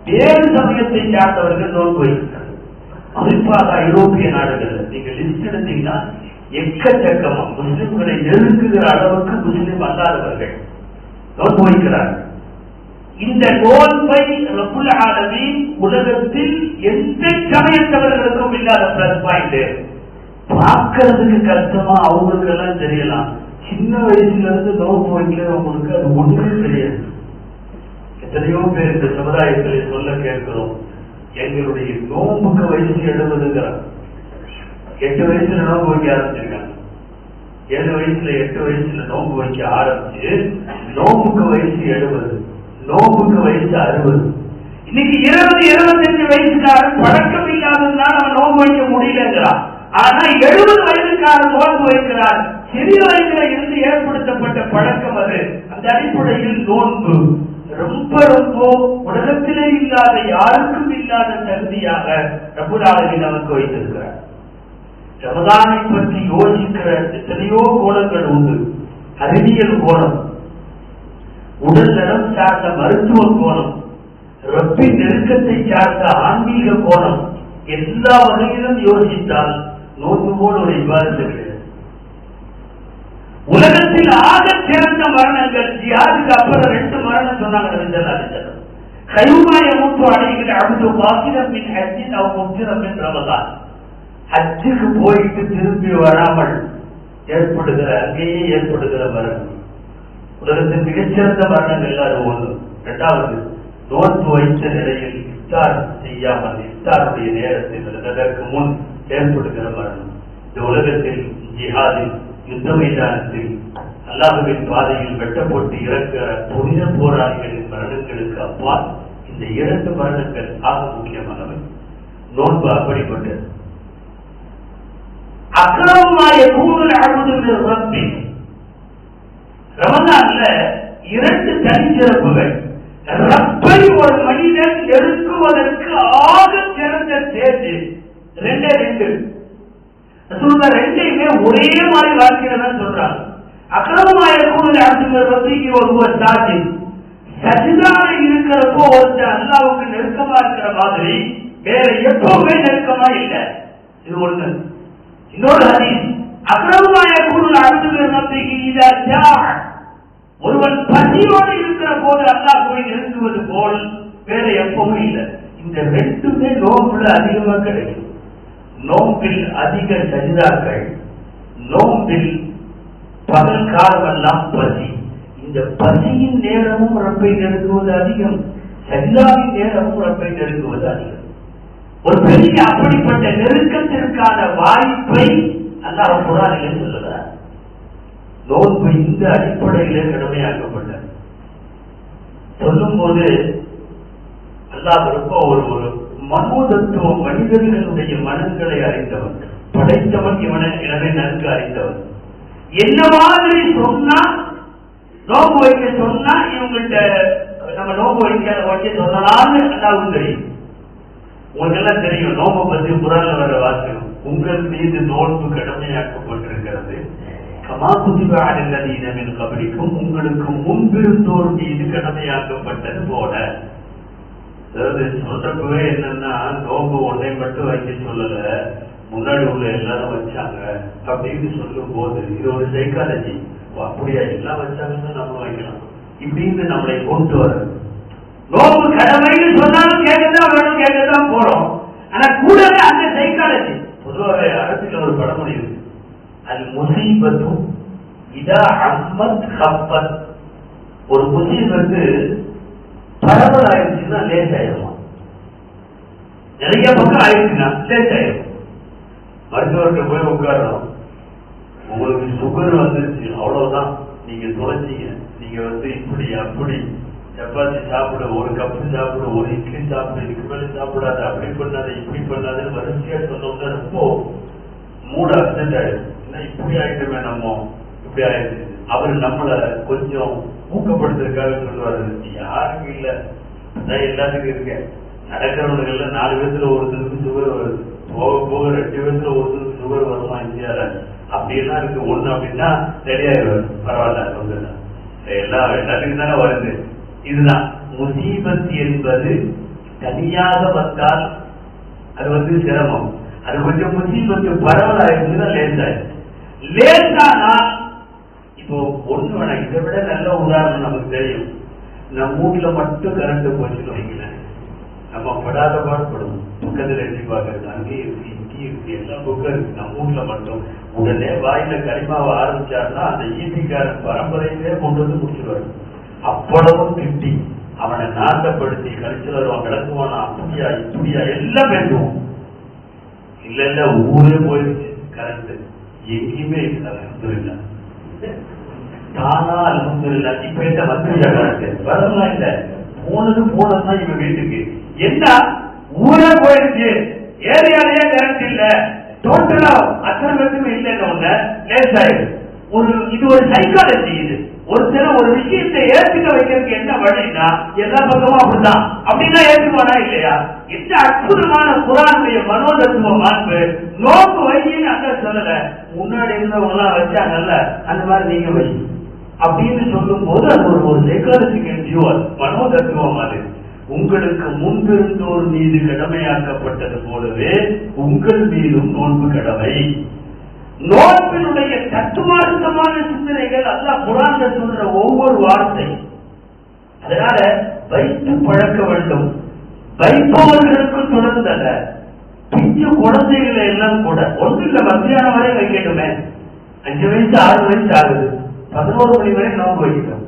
வேறு சமயத்தை சார்ந்தவர்கள் நோன்பு வைக்கிறார்கள். குறிப்பாக ஐரோப்பிய நாடுகள் நீங்கள் லிஸ்ட் எடுத்தீங்கன்னா எக்கச்சக்கமா முஸ்லிம்களை நெருங்குகிற அளவுக்கு முஸ்லிம் அல்லாதவர்கள் நோன்பு வைக்கிறார்கள். இந்த நோன்பை ரப்புல் ஆலமீன் உலகத்தில் எந்த சமயத்தவர்களுக்கும் இல்லாத பிளஸ் பாயிண்ட். பார்க்கறதுக்கு கஷ்டமா அவங்களுக்கு எல்லாம் தெரியலாம். சின்ன வயசுல இருந்து நோன்பு வைக்கிறவங்களுக்கு அது ஒன்றுமே தெரியாது. எத்தனையோ பேர் இந்த சமுதாயத்தில் சொல்ல கேட்கிறோம், எங்களுடைய நோன்புக்கு வயசு 70ங்கிறாங்க. 8 வயசுல நோன்பு வைக்க ஆரம்பிச்சிருக்காங்க. 7 வயசுல 8 வயசுல நோன்பு வைக்க ஆரம்பிச்சு நோன்புக்கு வயசு 70, நோன்புக்கு வயசு 60. இன்னைக்கு 20-25 வயசுக்காரன் பழக்கம் இல்லாததுனால அவன் நோன்பு வைக்க முடியலங்கிறான். ஆனா 70 வயதுக்காரன் நோன்பு வைக்கிறார். சிறிய வயதுல இருந்து ஏற்படுத்தப்பட்ட பழக்கம் அது. அந்த அடிப்படையில் நோன்பு ரொம்ப ரொம்ப உலகத்திலே இல்லாத யாருக்கும் இல்லாத தகுதியாக ரப்புல் ஆலமீன் நமக்கு வைத்திருக்கிறார். ரமதானை பற்றி யோசிக்கிற எத்தனையோ கோணங்கள் உண்டு. அறிவியல் கோணம், உடல் நலம் சார்ந்த மருத்துவ கோணம், ரப்பின் நெருக்கத்தை சார்ந்த ஆன்மீக கோணம், எல்லா வகையிலும் யோசித்தால் நோன்பு போல் ஒரு இவ்வாறு கிடையாது. உலகத்தில் ஆக சிறந்த மரணங்கள் ஜிஹாதுக்கு அப்புறம் 2 மரணம் சொன்னாங்க. ஹஜ்ஜுக்கு போயிட்டு திரும்பி வராமல் ஏற்படுகிற அங்கேயே ஏற்படுகிற மரணம் உலகத்தின் மிகச்சிறந்த மரணங்கள் அது ஒன்று. 2வது நோன்பு வைத்த நிலையில் இஃப்தார் செய்யாமல் இஃப்தாருடைய நேரத்தில் அதற்கு முன் ஏற்படுகிற மரணம். இந்த உலகத்தில் ஜிஹாதில் யுத்த மைதானத்தில் அல்லாஹ்வின் பாதையில் வெட்டப்பட்டு இறக்கிற புனித போராளிகளின் மரணங்களுக்கு அப்பால் இந்த 2 மரணங்கள் ஆக முக்கியமானவை. நோன்பு அப்படிப்பட்டது. அக்ரமமாய கூடுதல் அழுது ரப்பி. ரமதான்ல 2 தனிச்சிறப்புகள். ரப்பை ஒரு மனிதன் நெருக்குவதற்கு ஆக சிறந்த தேர்வு 2 ரெண்டையுமே ஒரே மாதிரி வார்த்தையில தான் சொல்றாங்க. அக்ரமமாய கூடுதல் அழுது ரப்பிக்கு ஒரு சாட்சி. சஜிதால இருக்கிறப்போ ஒருத்தர் அல்லாவுக்கு நெருக்கமா இருக்கிற மாதிரி வேற எப்பவுமே நெருக்கமா இல்லை. இது ஒண்ணு. இன்னொரு ஹதீஸ், அக்ரமமாய கூடுதல் அழுது ரப்பிக்கு இதா ஒருவன் பசியோடு இருக்கிற போது அல்லாஹ் போய் நெருங்குவது போல் வேற எப்பவும் இல்லை. இந்த 2மே நோம்புல அதிகமா கிடைக்கும். நோம்பில் அதிக சஜிதாக்கள், நோம்பில் பகல் காலமெல்லாம் பசி. இந்த பசியின் நேரமும் ரப்பை நெருங்குவது அதிகம், சஜிதாவின் நேரமும் ரப்பை நெருங்குவது அதிகம். ஒரு பெரிய அப்படிப்பட்ட நெருக்கத்திற்கான வாய்ப்பை அல்லாஹ் குர்ஆனிலே சொல்லுகிறார். நோன்பு இந்த அடிப்படையிலே கடமையாக்கப்பட்ட சொல்லும் போது அல்லாஹ் ரொம்ப ஒரு மனோதத்துவம், மனிதர்களுடைய மனங்களை அறிந்தவன், படைத்தவன் இவனை எனவே நன்கு அறிந்தவன். என்ன மாதிரி சொன்னா நோம்பு வைக்க சொன்னா இவங்கள்ட்ட நம்ம நோம்பு வைக்க சொல்லலாம்னு அல்லாஹ்வுக்கு தெரியும். உங்களுக்கு எல்லாம் தெரியும் நோம்பு பற்றி குர்ஆன்ல வர வாசகம், உங்கள் மீது நோன்பு கடமையாக்கப்பட்டிருக்கிறது. கமா குதிப அலல்லதீன மின் கப்லிக்கும், உங்களுக்கு முன்பிருந்தோர் மீது கடமையாக்கப்பட்டது போல. அதாவது சொல்றப்பவே என்னன்னா நோம்பு ஒன்றை மட்டும் வைக்க சொல்லல, முன்னாடி உள்ள எல்லாரும் வச்சாங்க அப்படின்னு சொல்லும் போது இது ஒரு சைக்காலஜி. அப்படியா எல்லாம் வச்சாங்கன்னு நம்ம வைக்கலாம் இப்படின்னு நம்மளை கொண்டு வர. நோம்பு கடமைன்னு சொன்னாலும் கேட்கதான் வேணும், கேட்கதான் போறோம். ஆனா கூடவே அந்த சைக்காலஜி பொதுவாக அரசியல் ஒரு பழமொழி இருக்கு, அது முசீபத்தும் இதா அம்மத் ஹப்பத். ஒரு முசீபத்து பரவல் ஆயிடுச்சுன்னா லேட் ஆயிடுமா, நிறைய பக்கம் ஆயிடுச்சுன்னா லேட் ஆயிடும். மருத்துவர்கிட்ட போய் உட்காரணும், உங்களுக்கு சுகர் வந்துருச்சு அவ்வளவுதான், நீங்க தொலைச்சிங்க, நீங்க இப்படி அப்படி சப்பாத்தி சாப்பிட, ஒரு கப்பு சாப்பிட, ஒரு இட்லி சாப்பிட, இதுக்கு மேல சாப்பிடாத, அப்படி பண்ணாத, இப்படி பண்ணாதுன்னு வரிசையா சொன்னோம்னா ரொம்ப மூட அப்செட் ஆயிடுச்சு. என்ன இப்படி ஆயிட்டுமே நம்ம இப்படி ஆயிடுச்சு. அவரு நம்மள கொஞ்சம் ஊக்கப்படுத்துறதுக்காக சொல்லுவாரு, யாருக்கு இல்ல நான் எல்லாத்துக்கும் இருக்கேன், நடக்கிறவர்கள்ல 4 பேர்த்துல ஒருத்தருக்கு சுகர் வருது, போக போக 2 பேர்த்துல ஒருத்தருக்கு சுகர் வருமா இந்தியால அப்படின்னா இருக்கு. 1 அப்படின்னா ரெடியாயிடுவார், பரவாயில்ல சொல்லுங்க, எல்லாத்துக்கும் தானே வருது. இதுதான் முசீபத் என்பது. தனியாக வந்தால் அது சிரமம், அது கொஞ்சம் முசீபத்து பரவலாயிருந்தா லேசானா இப்போ ஒண்ணு வேணாம். இதை விட நல்ல உதாரணம் நமக்கு தெரியும். நம்ம வீட்டுல மட்டும் கரண்ட் போச்சுன்னு வைக்கல, நம்ம படாத பாடுபடுவோம். பக்கத்துல எட்டி பாக்குறது, அங்கேயும் இருக்கு இங்கேயும் இருக்கு, எல்லாம் புக்கம் இருக்கு. நம்ம வீட்டுல மட்டும் உடனே வாயில களிமாவை ஆரம்பிச்சாருன்னா அந்த ஈபிக்காரன் பரம்பரையிலே கொண்டு வந்து முடிச்சுடுவாரு. அவ்வளவும் திட்டி அவனை நாட்டப்படுத்தி கழிச்சு வருவான், கிடக்குவானா, அப்படியா இப்படியா எல்லாம் பேசுவோம். இல்ல இல்ல ஊரே போயிருச்சு கரண்ட், எங்கேயுமே அல்ஹம்துலில்லாஹ் தானா அல்ஹம்துலில்லாஹ். இப்ப என்ன வந்துருச்சா கரண்ட்? வரலாம் இல்ல, போனதுதான் இவன் வீட்டுக்கு. என்ன ஊரே போயிருச்சு, ஏரியாலேயே கரண்ட் இல்ல, டோட்டலா அத்தனை பேருக்குமே இல்லைன்னு லேசாயிரு. இது ஒரு சைக்காலஜி. இது ஒரு விஷயத்தை ஏற்றுக்க வைக்கிறதுக்கு என்ன வழின்னா எல்லா பக்கமும் அப்படிதான், அப்படின்னா ஏற்றுக்குவானா இல்லையா? இந்த அற்புதமான குர்ஆனுடைய மனோதத்துவ மாண்பு. நோக்கு வையின்னு அங்க சொல்லல, முன்னாடி இருந்தவங்கலாம் வச்சாங்கல்ல அந்த மாதிரி நீங்க வை அப்படின்னு சொல்லும் போது அது ஒரு சைக்காலஜிக்கல் வியூ, மனோதத்துவம். அது உங்களுக்கு முன்பிருந்தோர் மீது கடமையாக்கப்பட்டது போலவே உங்கள் மீதும் நோன்பு கடமை. நோன்பினுடைய தத்துவார்த்தமான சிந்தனைகள் அல்லாஹ் குர்ஆன்ல சொல்ற ஒவ்வொரு வார்த்தை. அதனால வைத்து பழக்க வேண்டும். வைப்பவர்களுக்கு தொடர்ந்தல்ல, பிஞ்சு குழந்தைகளை எல்லாம் கூட ஒன்று இல்ல, மத்தியானம் வரை வைக்கணுமே. 5 வயசு 6 வயசு ஆகுது, 11 மணி வரை நோன்பு வைக்கணும்,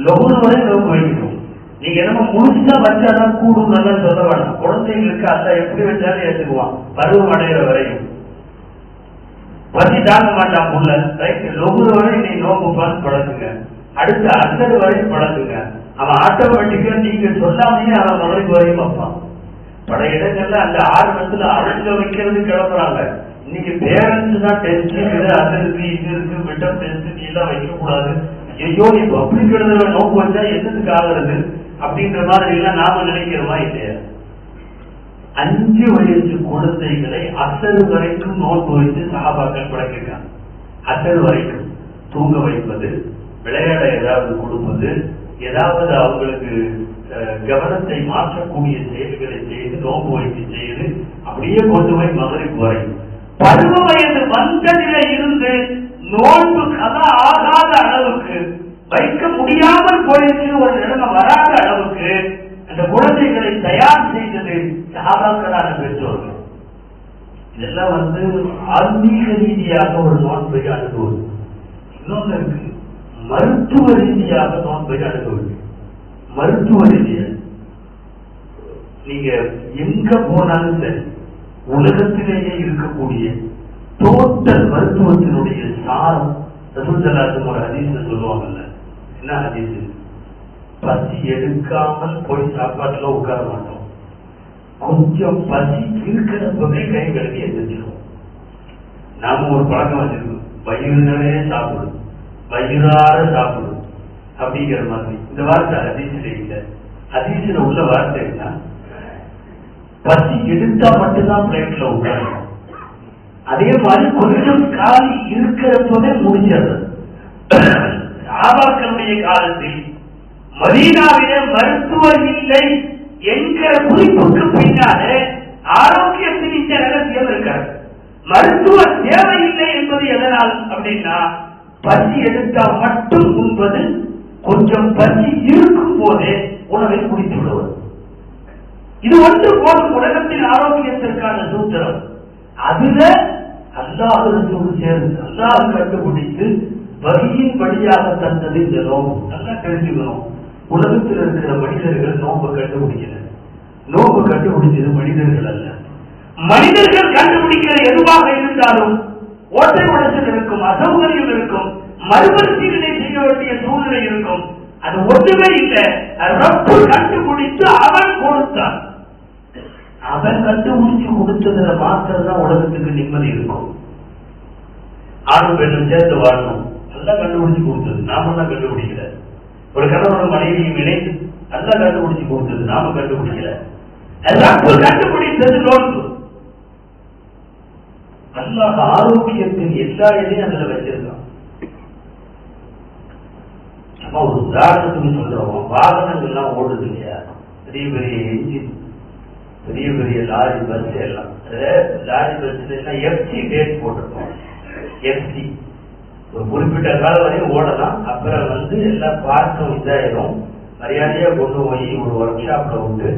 லோகர் வரை நோன்பு வைக்கணும். நீங்க என்ன முழுசா வச்சாதான் கூடும் நல்லா சொல்ல வேண்டாம். குழந்தைங்களுக்கு அல்ல எப்படி வச்சாலும் ஏற்றுக்குவான், பருவம் அடைகிற வரையும். பசி தாங்க மாட்டான் புள்ள, ரைட். லோகர் வரை நீ நோம்பு பார்த்து பழக்குங்க, அடுத்த 50 வரையும் பழக்குங்க. அவன் ஆட்டோமேட்டிக்கா நீங்க சொல்லாமையே அவன் மகளுக்கு வரையும் வைப்பான். பல இடங்கள்ல அந்த ஆர்வத்துல அழங்க வைக்கிறது கிளம்புறாங்க. இன்னைக்கு பேரண்ட்ஸ் தான் டெஸ்ட் இருக்குது, அது இருக்கு இது இருக்கு, மிட்டம் டெஸ்ட் நீ எல்லாம் வைக்க கூடாது, ஐயோ நீ பப்ளிக் எழுதுற நோக்கு வச்சா என்னத்துக்கு ஆகுறது அப்படின்ற மாதிரி எல்லாம் நாம நினைக்கிறோமா இல்லையா? 5 வயசு குழந்தைகளை அசரு வரைக்கும் நோன்பு வைத்து சஹாபாக்கள் பழக்கிருக்காங்க. அசரு வரைக்கும் தூங்க வைப்பது, விளையாட ஏதாவது கொடுப்பது, ஏதாவது அவங்களுக்கு கவனத்தை மாற்றக்கூடிய செயல்களை செய்து நோன்பு வைத்து செய்து அப்படியே கொண்டு போய் மகரிப் வரை. பருவ வயது வந்ததில இருந்து நோன்பு கதா ஆகாத அளவுக்கு, வைக்க முடியாமல் போயிட்டு ஒரு நிலைமை வராத அளவுக்கு அந்த குழந்தைகளை தயார் செய்தது சஹாபாக்களான பெற்றோர்கள். இதெல்லாம் ஆன்மீக ரீதியாக ஒரு நோன்பை அணுகுவது. இன்னொன்று இருக்கு, மருத்துவ ரீதியாக நோன்பை அணுகுவது. மருத்துவ ரீதியாக நீங்க எங்க போனாலும் சரி, உலகத்திலேயே இருக்கக்கூடிய டோட்டல் மருத்துவத்தினுடைய சாரம் ரசூல் ஸல்லல்லாஹு அலைஹி வஸல்லம் ஒரு ஹதீஸ்ல சொல்லுவாங்கல்ல. என்ன ஹதீஸ்? பசி எடுக்காமல் போய் சாப்பாட்டுல உட்கார மாட்டோம், கொஞ்சம் பசி இருக்கிறப்பவே கை கழுவி எந்திரிச்சிருவோம். நாம ஒரு பழக்கம் வச்சிருக்கோம், வயிறு நிறைய சாப்பிடும், வயிறார சாப்பிடும் அப்படிங்கிற மாதிரி. இந்த வார்த்தை ஹதீஸ்ல இல்லை. ஹதீஸ்ல உள்ள வார்த்தை என்ன? பசி எடுத்தா மட்டும்தான் பிளேட்ல உட்காரணும். அதே மாதிரி கொஞ்சம் காலி இருக்கிறப்பவே முடிஞ்சது. சஹாபாக்களுடைய காலத்தில் மதீனாவிலே மருத்துவர் இல்லை என்கிற குறிப்புக்கு பின்னாலே ஆரோக்கியத்தில் இந்த ரகசியம் இருக்காது. மருத்துவர் தேவையில்லை என்பது எதனால் அப்படின்னா, பசி எடுத்தா மட்டும் உண்பது, கொஞ்சம் பசி இருக்கும் போதே உணவை குடித்து விடுவது. இது ஒன்று போதும் உலகத்தின் ஆரோக்கியத்திற்கான சூத்திரம். அதுல அல்லாஹ் சேர்ந்து அல்லாஹ் கண்டுபிடித்து வகையின் வழியாக தந்தது இந்த நோம்பு. நல்லா தெரிஞ்சுக்கணும், உலகத்தில் இருக்கிற மனிதர்கள் நோம்பு கண்டுபிடிக்கல. நோம்பு கண்டுபிடிச்சது மனிதர்கள் அல்ல. மனிதர்கள் கண்டுபிடிக்கிற எதுவாக இருந்தாலும் ஓட்டை உடச்சல் இருக்கும், அசௌகரியம் இருக்கும், மறுபரிசீலனை செய்ய வேண்டிய சூழ்நிலை இருக்கும். அது ஒன்றுமே இல்லை. ரப்பு கண்டுபிடித்து அவன் கொடுத்தான். அவன் கண்டுபிடிச்சு கொடுத்ததுல மாத்திரம் தான் உலகத்துக்கு நிம்மதி இருக்கும். ஆணும் பெண்ணும் சேர்த்து வாழணும், நல்லா கண்டுபிடிச்சு கொடுத்தது, நாம தான் கண்டுபிடிக்கல. ஒரு கணவனும் மனைவியும் இணைந்து அல்ல கண்டுபிடிச்சு கொடுத்தது, நாம கண்டுபிடிக்கல. ரப்பு கண்டுபிடித்தது நோன்பு. அல்லாஹ் ஆரோக்கியத்தின் எல்லா இதையும் அதுல வச்சிருக்கான். சும்மா ஒரு உதாரணத்துக்கு சொல்றோம், வாகனங்கள் எல்லாம் ஓடுது இல்லையா, பெரிய பெரிய இன்ஜின், பெரிய பெரிய லாரி பஸ் எல்லாம், லாரி பஸ்ல எல்லாம் எஃப்சி டேட் போட்டிருக்கோம். எஃப்சி ஒரு குறிப்பிட்ட காலம் வரையும் ஓடலாம், அப்புறம் எல்லாம் பார்க்கும் இதாயிரும், மரியாதையா கொண்டு போய் ஒரு ஒர்க் ஷாப்ல விட்டு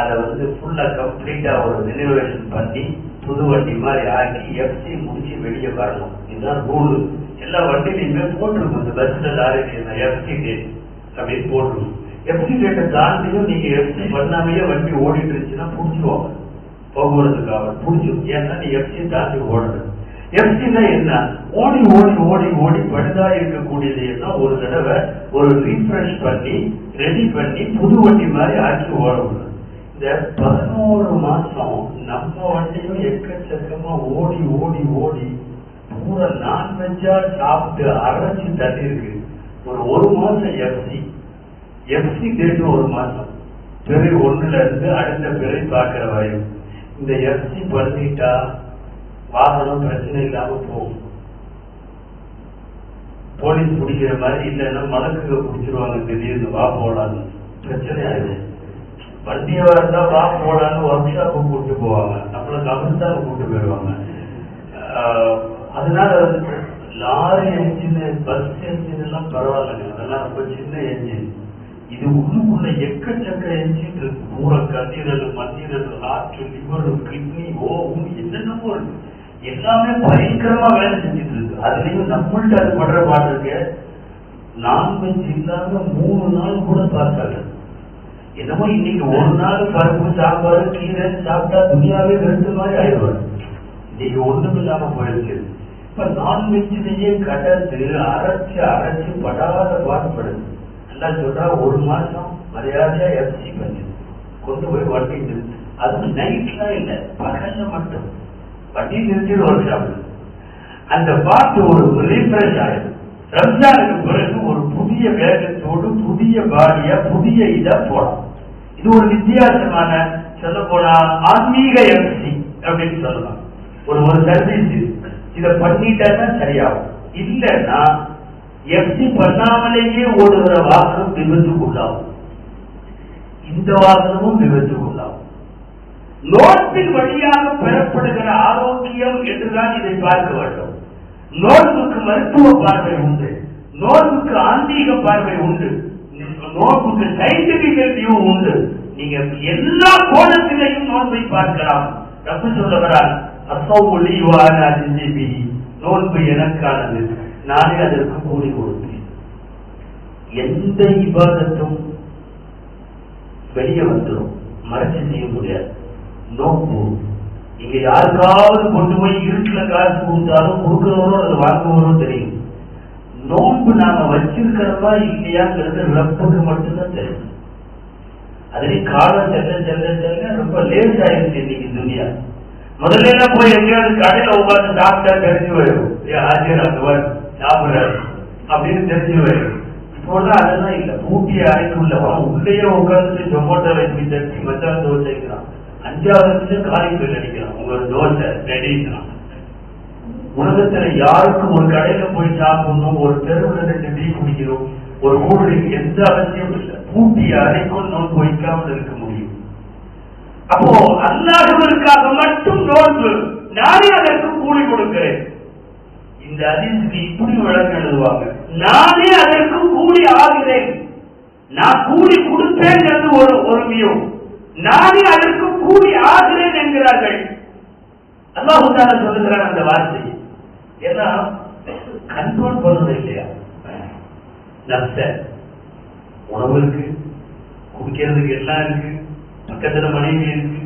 அதை ஃபுல்லா கம்ப்ளீட்டா ஒரு ரினோவேஷன் பண்ணி புது வண்டி மாதிரி ஆக்கி எஃப்சி முடிச்சு வெளியே வரணும். இதுதான் ரூல். எல்லா வண்டியிலுமே போட்டிருக்கும், இந்த பஸ்ல லாரி எஃப்சி டேட் அப்படின்னு போட்டிருக்கும். எஃப்சி டேட்டை தாண்டியும் நீங்க எஃப்சி பண்ணாமையே வண்டி ஓடிட்டு இருந்துச்சுன்னா புடிச்சுவாங்க, போக்குவரத்துக்காக புடிச்சிடும். ஏன்னா நீ எஃப்சி தாண்டி ஓடுறது. எஃப்சினா என்ன? ஓடி ஓடி ஓடி ஓடி பழுதா இருக்கக்கூடியது எல்லாம் ஒரு தடவை ஒரு ரீஃப்ரெஷ் பண்ணி ரெடி பண்ணி புது வண்டி மாதிரி ஆக்கி ஓடணும். இந்த 11 மாசம் நம்ம வண்டியும் எக்கச்சக்கமா ஓடி ஓடி ஓடி பூரா நான்வெஜ்ஜா சாப்பிட்டு அரைச்சு தள்ளி இருக்கு. ஒரு மாசம் எஃப்சி டேட், ஒரு மாசம் பிறை 1ல இருந்து அடுத்த பிறை பார்க்கிற வரையும் இந்த எஃப்சி பண்ணிட்டா வாகனம் பிரச்சனை இல்லாம போகும். போலீஸ் பிடிக்கிற மாதிரி இல்லைன்னா மலக்குக பிடிச்சிருவாங்க, திடீர்னு வா போலான்னு பிரச்சனை ஆயிடுது. வண்டியா இருந்தா வா போலான்னு ஒர்க் ஷாப்பு கூப்பிட்டு போவாங்க, நம்மள கவனித்தாலும் கூப்பிட்டு போயிடுவாங்க. அதனால லாரி என்ஜின் பஸ் என்ஜின் எல்லாம் பரவாயில்லைங்க, அதெல்லாம் ரொம்ப சின்ன என்ஜின். இது உள்ளுக்குள்ள எக்கச்சக்க என்ஜின் இருக்கு. பூரா கல்லீரல், மண்ணீரல், ஹார்ட், லிவர், கிட்னி, ஓவும் என்னென்னமோ இருக்கு. எல்லாமே பயங்கரமா வேலை செஞ்சுட்டு இருக்கு. அதுலயும் நம்மள்ட்ட அது படுற பாடு இருக்கு. நான்வெஜ் இல்லாம 3 நாள் கூட பார்த்தாங்க. என்னமோ இன்னைக்கு ஒரு நாள் பருப்பு சாம்பார் கீரை சாப்பிட்டா துணியாவே வெறுத்த மாதிரி ஆயிடுவாரு. இன்னைக்கு ஒண்ணும் இல்லாம போயிருக்கு. இப்ப நான்வெஜ்லயே கடந்து அரைச்சு அரைச்சு படாத பாடுபடுது. எல்லாம் சொல்றா 1 மாசம் மரியாதையா எஃப்சி பண்ணு கொண்டு போய் வண்டி நிறுத்து. அது நைட்லாம் இல்லை, பகல்ல மட்டும் வண்டி நிறுத்திட்டு ஒர்க் ஷாப். அந்த பாட்டு ஒரு ரீஃப்ரெஷ் ஆயிடும். ரம்ஜானுக்கு பிறகு ஒரு புதிய வேகத்தோடு புதிய பாடியா புதிய இதா போலாம். இது ஒரு வித்தியாசமான சொல்ல போனா ஆன்மீக எஃப்சி அப்படின்னு சொல்லலாம். ஒரு சர்வீஸ் இதை பண்ணிட்டா சரியாகும். இல்லைன்னா எஃப்சி பண்ணாமலேயே ஓடுகிற வாகனம் விபத்துக்குள்ளாகும். இந்த வாகனமும் விபத்துக்குள்ளாகும். நோன்பின் வழியாக பெறப்படுகிற ஆரோக்கியம் என்றுதான் இதை பார்க்க வேண்டும். நோன்புக்கு மருத்துவ பார்வை உண்டு, நோன்புக்கு ஆன்மீக பார்வை உண்டு, நோன்புக்கு சயின்டிபிக் வியூ உண்டு. நீங்க எல்லா கோணத்திலையும் நோன்பை பார்க்கலாம். ரப்பு சொல்லுகிறார், அசௌலி வான அஜிபி, நோன்பு எனக்கானது, நானே அதற்கு கூலி கொடுத்தேன். எந்த இபாதத்தும் வெளியே வந்துடும், மறைச்சு செய்ய முடியாது. நோன்பு இங்க யாருக்காவது கொண்டு போய் இருட்டுல காசு கொடுத்தாலும் கொடுக்கிறவரோ அதை வாங்குவரோ தெரியும். நோன்பு நாம வச்சிருக்கிறதா இல்லையாங்கிறது ரப்புக்கு மட்டும்தான் தெரியும். அதுலயும் காலம் செல்ல செல்ல செல்ல ரொம்ப லேட் ஆயிடுச்சு இன்னைக்கு துனியா. முதல்ல எல்லாம் போய் எங்கேயாவது கடையில உட்காந்து சாப்பிட்டா தெரிஞ்சு போயிடும், ஆஜர் அந்தவர் சாப்பிடுறாரு அப்படின்னு தெரிஞ்சு போயிடும். இப்போதான் அதெல்லாம் இல்லை. பூட்டிய அறைக்குள்ள உள்ளேயே உட்காந்துட்டு ஜொமோட்டோ வச்சு தட்டி மச்சான் தோசைக்கிறான், 5வது காலி பேர் அடிக்கிறான், உங்களோட தோசை ரெடின்னா. உலகத்துல யாருக்கும் ஒரு கடையில போய் சாப்பிடணும், ஒரு தெருவில் 2 டீ குடிக்கணும், ஒரு கூடுதல் எந்த அவசியம் இல்லை. பூட்டிய அறைக்குள் நோன்பு வைக்காமல் இருக்க முடியும். அப்போ அல்லாஹ்விற்காக மட்டும் நோன்பு, நானே அதற்கு கூலி கொடுக்கிறேன். இந்த ஹதீஸுக்கு இப்படி விளக்கம் எழுதுவாங்க, நானே அதற்கு கூலி ஆகிறேன். நான் கூலி கொடுப்பேன் என்று ஒரு வியூ, நானே அதற்கு கூலி ஆகிறேன் என்கிறார்கள். அல்லாஹ் தஆலா சொல்லுகிறார் அந்த வார்த்தை. ஏன்னா கண்ட்ரோல் பண்ணுறது இல்லையா நப்ச. உணவு இருக்கு, குடிக்கிறதுக்கு எல்லாம் இருக்கு, பக்கத்துல மனைவி இருக்கு.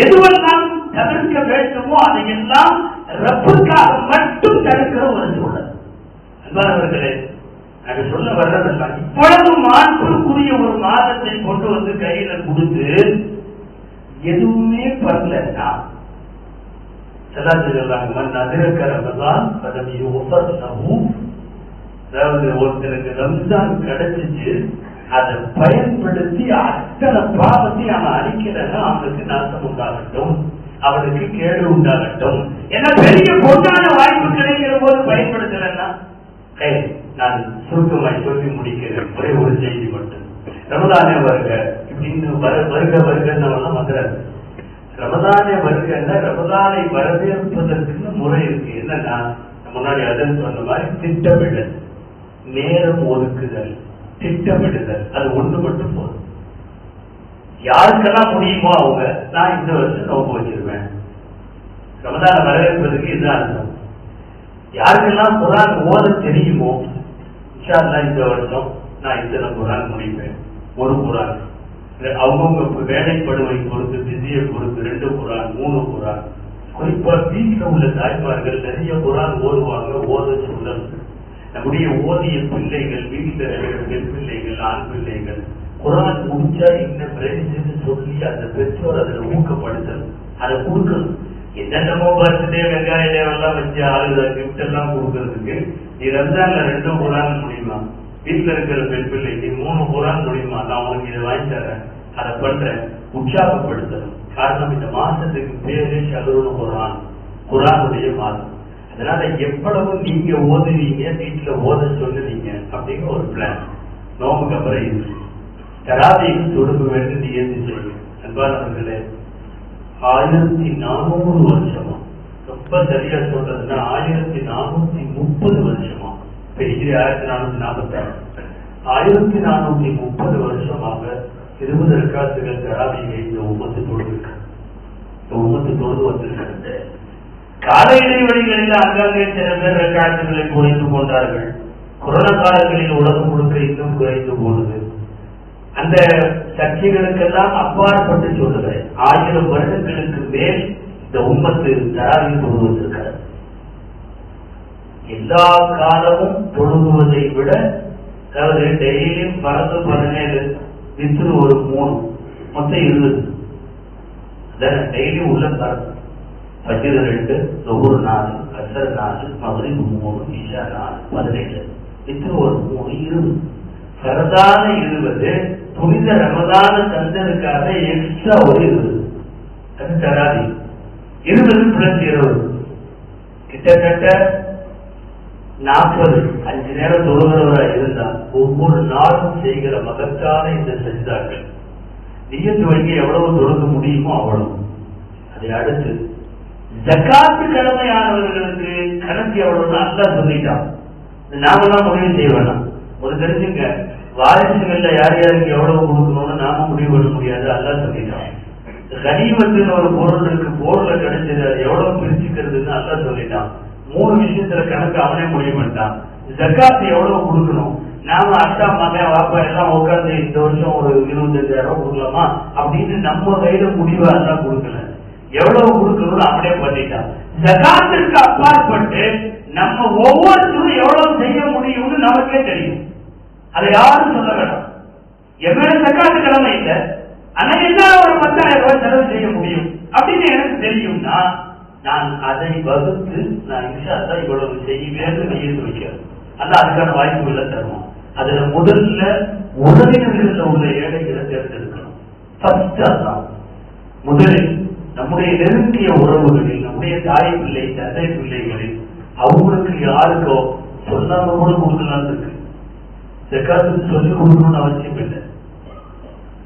எதுவெல்லாம் தவிர்க்க வேண்டுமோ அதையெல்லாம் ரப்புக்காக மட்டும் தடுக்கிற ஒரு சூழல். அன்பானவர்களே, நாங்க சொல்ல வர்றதெல்லாம் இவ்வளவு மாண்புக்குரிய ஒரு மாதத்தை கொண்டு வந்து கையில கொடுத்து எதுவுமே பண்ணலன்னா அதாவது ஒருத்தருக்கு ரம்ஜான் கிடைச்சிச்சு, அதை பயன்படுத்தி அத்தனை பாவத்தையும் அவன் அழிக்கிறன்னா அவனுக்கு நாசம் உண்டாகட்டும், அவனுக்கு கேடு உண்டாகட்டும். ஏன்னா பெரிய பொன்னான வாய்ப்பு கிடைக்கிற போது பயன்படுத்துறேன்னா நான் சுருக்கமாய் சொல்லி முடிக்கிறேன். ஒரே ஒரு செய்தி மட்டும். ரமதானே வருக இப்படின்னு வருகன்னு வந்துறாரு. ரமதானே வருகன்னா ரமதானை வரவேற்பதற்குன்னு முறை இருக்கு. என்னன்னா முன்னாடி அதன் சொன்ன மாதிரி திட்டமிடல், நேரம் ஒதுக்குதல், திட்டமிடுதல். அது ஒண்ணு மட்டும் போதும். யாருக்கெல்லாம் முடியுமோ அவங்க நான் இந்த வருஷம் நோம்பு வச்சிருவேன். ரமதான வரவேற்பதற்கு இதுதான் அர்த்தம். யாருக்கெல்லாம் குரான் ஓத தெரியுமோ இன்ஷா அல்லாஹ் இந்த வருஷம் நான் இத்தனை குரான் முடிப்பேன். ஒரு குரான் அவங்கவுங்க வேலைப்படுவை பொறுத்து, பிஸியை பொறுத்து 2 குரான் 3 குரான். குறிப்பா வீட்டில் உள்ள தாய்மார்கள் நிறைய குரான் ஓதுவாங்க, ஓத சொல்லணும். நம்முடைய ஓதிய பிள்ளைகள், வீட்டில் இருக்கிற பெண் பிள்ளைகள், ஆண் பிள்ளைகள் குரான் முடிச்சா என்ன பிரைஸ்ன்னு சொல்லி அந்த பெற்றோர் அதில் ஊக்கப்படுத்தணும், அதை கொடுக்கணும். என்னென்னமோ பர்த்டே வெங்காயம் எல்லாம் வச்சு ஆளுத கிஃப்ட் எல்லாம் கொடுக்கறதுக்கு நீ ரம்ஜான்ல 2 குரான் முடியுமா? வீட்டில் இருக்கிற பெண் பிள்ளைக்கு 3 குரான் முடியுமா? நான் உனக்கு இதை வாங்கி தரேன், அதை பண்றேன், உற்சாகப்படுத்தணும். காரணம் இந்த மாசத்துக்கு பேரு ஷஹ்ருல் குரான், குரானுடைய மாதம். அதனால எவ்வளவு நீங்க ஓதுவீங்க, வீட்டுல ஓத சொல்லுவீங்க அப்படிங்கிற ஒரு பிளான். நோம்புக்கு அப்புறம் இது தராவிக்கு தொடுக்க வேண்டும் நியதி செய்யும். அன்பானவர்களே, 1400 வருஷமா, ரொம்ப சரியா சொல்றதுன்னா 1430 வருஷமா, பெரிய 1446, 1430 வருஷமாக 20 ரக்காத்துகள் தராவியை இந்த உம்மத்து தொழுது வந்திருக்கிறது. கால இடைவெளிகளில் அங்கங்கே சில பேர் ரக்காத்துகளை குறைந்து கொண்டார்கள். கொரோனா காலங்களில் உலகம் முழுக்க இன்னும் குறைந்து போனது. அந்த சர்ச்சைகளுக்கெல்லாம் அப்பாற்பட்டு சொல்லுகிறேன், 1000 வருடங்களுக்கு மேல் இந்த உம்மத்து தராவியில் தொழுது வந்திருக்கிறது. எல்லா காலமும் தொழுகுவதை விட, அதாவது டெய்லியும் 17 வித்து ஒரு 3 மொத்தம் 20 டெய்லி உள்ள பரப்பு. ஃபஜ்ர் 2, லுஹர் 4, அஸ்ர் 4, மக்ரிப் 3, இஷா 4, 17 வித்து ஒரு 3 20. ஃபர்தான 20, புனித ரமதான தந்ததுக்காக எக்ஸ்ட்ரா ஒரு 20. அது தராவி 20 பிளஸ் 20 கிட்டத்தட்ட 40. 5 நேரம் தொழுகிறவரா இருந்தா ஒவ்வொரு நாளும் செய்கிற மகத்தான இந்த சஜிதாக்கள் நியத்து வைக்க எவ்வளவு தொழுக முடியுமோ அவ்வளவு. அதை அடுத்து ஜகாத்து கடமையானவர்களுக்கு கணக்கு எவ்வளவு அல்லாஹ் சொல்லிட்டான். நாமெல்லாம் முடிவு செய்ய வேணாம். ஒரு தெரிஞ்சுங்க, வாரிசுகள்ல யார் யாருக்கு எவ்வளவு கொடுக்கணும்னு நாம முடிவு பண்ண முடியாது, அல்லாஹ் சொல்லிட்டான். கனிமத்துன்னு ஒரு பொருள் இருக்கு, போர்ல கிடைச்சது, அது எவ்வளவு பிரிச்சுக்கிறதுன்னு அல்லாஹ் சொல்லிட்டான். 3 விஷயத்துல கணக்கு அவனே முடிவு பண்ணிட்டான். ஜக்காத்து எவ்வளவு கொடுக்கணும், நாம அக்கா மகன் வாப்பா எல்லாம் உட்காந்து இந்த வருஷம் ஒரு 25,000 கொடுக்கலாமா அப்படின்னு நம்ம கையில முடிவா எல்லாம் கொடுக்கல, எவ்வளவு கொடுக்கணும்னு அவனே பண்ணிட்டான். ஜகாத்திற்கு அப்பாற்பட்டு நம்ம ஒவ்வொருத்தரும் எவ்வளவு செய்ய முடியும்னு நமக்கே தெரியும். அதை யாரும் சொல்ல வேண்டாம். எவ்வளவு ஜகாத்து கடமை இல்லை, ஆனா என்ன ஒரு 10,000 ரூபாய் செலவு செய்ய முடியும் அப்படின்னு எனக்கு தெரியும்னா நான் அதை வகுத்து நான் இன்ஷா அல்லாஹ் இவ்வளவு செய்வேன்னு நியத்து வைக்கிறேன். அல்ல அதுக்கான வாய்ப்புகளை தருவோம். அதுல முதல்ல உறவினர்கள் உள்ள ஏழைகளை தேர்ந்தெடுக்கணும். ஃபர்ஸ்ட் அதான் முதலில் நம்முடைய நெருங்கிய உறவுகளில், நம்முடைய தாய் பிள்ளை தந்தை பிள்ளைகளில் அவங்களுக்கு யாருக்கோ சொல்லாம கூட கொடுக்கலாம் இருக்கு. ஜக்காத்துக்கு சொல்லிக் கொடுக்கணும்னு அவசியம் இல்லை.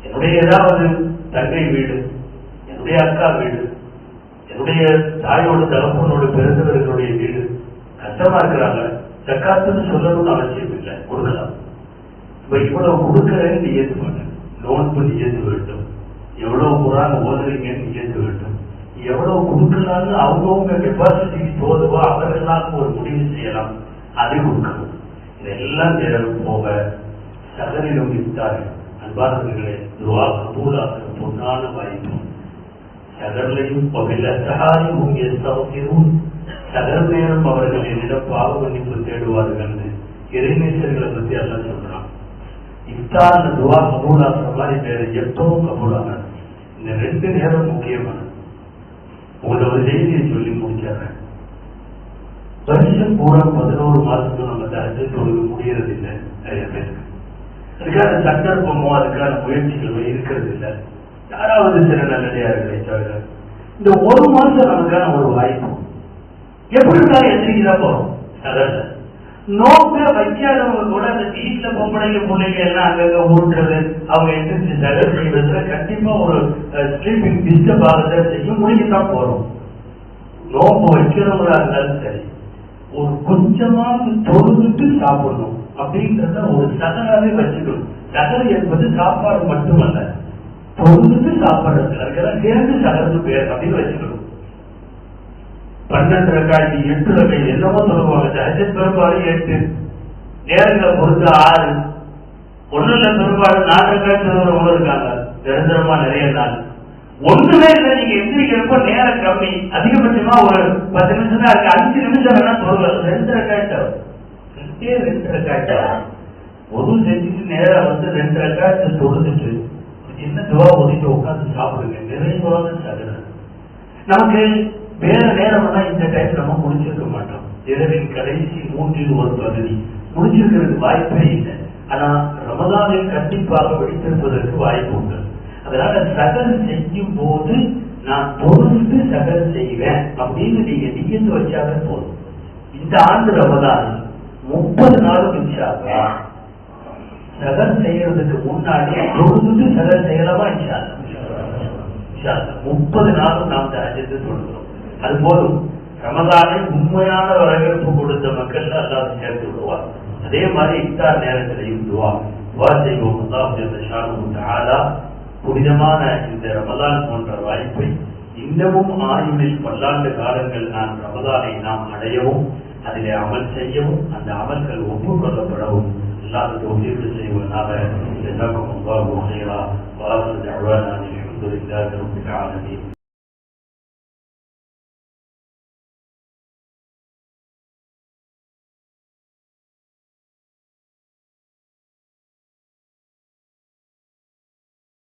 என்னுடைய ஏதாவது தங்கை வீடு, என்னுடைய அக்கா வீடு, என்னுடைய தாயோட தகப்பனோட பிறந்தவர்களுடைய வீடு கஷ்டமா இருக்கிறாங்க, ஜக்காத்துன்னு சொல்லணும்னு அவசியம் இல்லை, கொடுக்கலாம். இப்ப இவ்வளவு கொடுக்கிறேன்னு நியத்து பண்ணு, நோன்பு நியத்து வேண்டும், எவ்வளவு குரான் ஓதுறீங்கன்னு நியத்து வேண்டும், எவ்வளவு கொடுக்கலாம்னு அவங்கவுங்க கெப்பாசிட்டிக்கு தோதுவா அவர்களாக ஒரு முடிவு செய்யலாம், அதை கொடுக்கணும். இதெல்லாம் தேர்வு போக சகரிலும் இஃப்தார். அன்பானவர்களே, துஆ கபூலாக பொன்னான வாய்ப்பு. சகர்லையும் பகலத்தஹாரியும் யஸ்தக்ஃபிரூன், சகர் நேரம் அவர்கள் என்னிடம் பாவ மன்னிப்பு தேடுவார்கள். இறைநேசர்களை பத்தி எல்லாம் சொல்றான். இஃப்தார்ல துஆ கபூலாகிற மாதிரி வேற எப்பவும் கபூலாக. இந்த 2 நேரம் முக்கியமான. உங்களோட ஒரு செய்தியை சொல்லி முடிச்சிடுறேன். வருஷம் பூரா 11 மாசத்துக்கு நம்ம தரத்து தொழுக முடியறது இல்லை நிறைய பேருக்கு. அதுக்கான சந்தர்ப்பமோ அதுக்கான முயற்சிகளோ இருக்கிறது இல்லை. யாராவது சில நல்லடியார்களை தவிர இந்த ஒரு மாசம் நமக்கான ஒரு வாய்ப்பு. எப்படி இருந்தாலும் எந்திரிக்கதான் போறோம். அதாவது நோக்க வைக்காதவங்க கூட அந்த வீட்டுல பொம்பளைங்க பிள்ளைங்க எல்லாம் அங்கங்க ஊட்டுறது, அவங்க எந்திரிச்சு தகவல் செய்வதுல கண்டிப்பா ஒரு ஸ்லீப்பிங் டிஸ்டர்ப் ஆகுதான் செய்யும். முடிக்கத்தான் போறோம். நோக்கு வைக்கிறவங்களா இருந்தாலும் சரி, ஒரு கொஞ்சமாக தொழுதுட்டு சாப்பிடணும் அப்படின்றத ஒரு சகலாவே வச்சுக்கணும். சகல் என்பது சாப்பாடு மட்டுமல்ல, தொழுதுட்டு சாப்பிடுறது, அதுக்கெல்லாம் சேர்ந்து சகலது பேர் அப்படின்னு வச்சுக்கணும். 12 ரக்காய்க்கு 8 ரக்காய் என்னமோ சொல்லுவாங்க. தஹஜ்ஜத் பெரும்பாலும் 8, நேரங்களை பொறுத்து 6, ஒண்ணுல பெரும்பாலும் 4 ரக்காய் சொல்றவங்க இருக்காங்க. நிரந்தரமா நிறைய நாள் ஒண்ணுமே இல்லை. நீங்க எந்திரிக்கிறப்ப நேரம் கம்மி, அதிகபட்சமா ஒரு 10 நிமிஷம் தான் இருக்கு. 5 நிமிஷம் வேணா சொல்லுவாங்க. 2 ரக்காய் தவிர 2 ரக்காய் தவிர பொது செஞ்சுட்டு நேரம் வந்து 2 ரக்காயத்தை தொழுதுட்டு சின்ன துவா ஒதுக்கி உட்காந்து சாப்பிடுங்க. நிறைவான சகல. நமக்கு வேற நேரம்னா இந்த டைம் நம்ம முடிச்சிருக்க மாட்டோம். இரவின் கடைசி 3 பகுதி முடிச்சிருக்கிறதுக்கு வாய்ப்பே இல்லை. ஆனா ரமதானில் கண்டிப்பாக வெடித்திருப்பதற்கு வாய்ப்பு உண்டு. அதனால சகல் செய்யும் போது நான் தொழுது சகல் செய்வேன் அப்படின்னு நீங்க நியத்து வச்சாவே போதும். இந்த ஆண்டு ரமதான் 30 நாளும் இன்ஷா அல்லாஹ் சகல் செய்யறதுக்கு முன்னாடி தொழுது சகல் செய்யலாமா? இன்ஷா அல்லாஹ் 30 நாளும் நாம் தஹஜ்ஜத் தொழுகிறோம். அது போதும். ரமதானை உண்மையான வரவேற்பு கொடுத்த மக்கள் அல்லாஹ் சேர்த்து விடுவார். அதே மாதிரி இஃப்தார் நேரத்திலையும் துவா செய்வோம். அல்லாஹ் ஜல்ல தஆலா புனிதமான இந்த ரமதான் போன்ற வாய்ப்பை இன்னமும் ஆயுளில் பல்லாண்டு காலங்கள் நான் ரமதானை நாம் அடையவும், அதிலே அமல் செய்யவும், அந்த அமல்கள் ஒப்புக்கொள்ளப்படவும் அல்லாஹ் தௌஃபீக் செய்வதாக. ஜஸாக்கும் அல்லாஹு கைரா. வ ஆகிரு தஅவானா அல்ஹம்துலில்லாஹி ரப்பில் ஆலமீன்.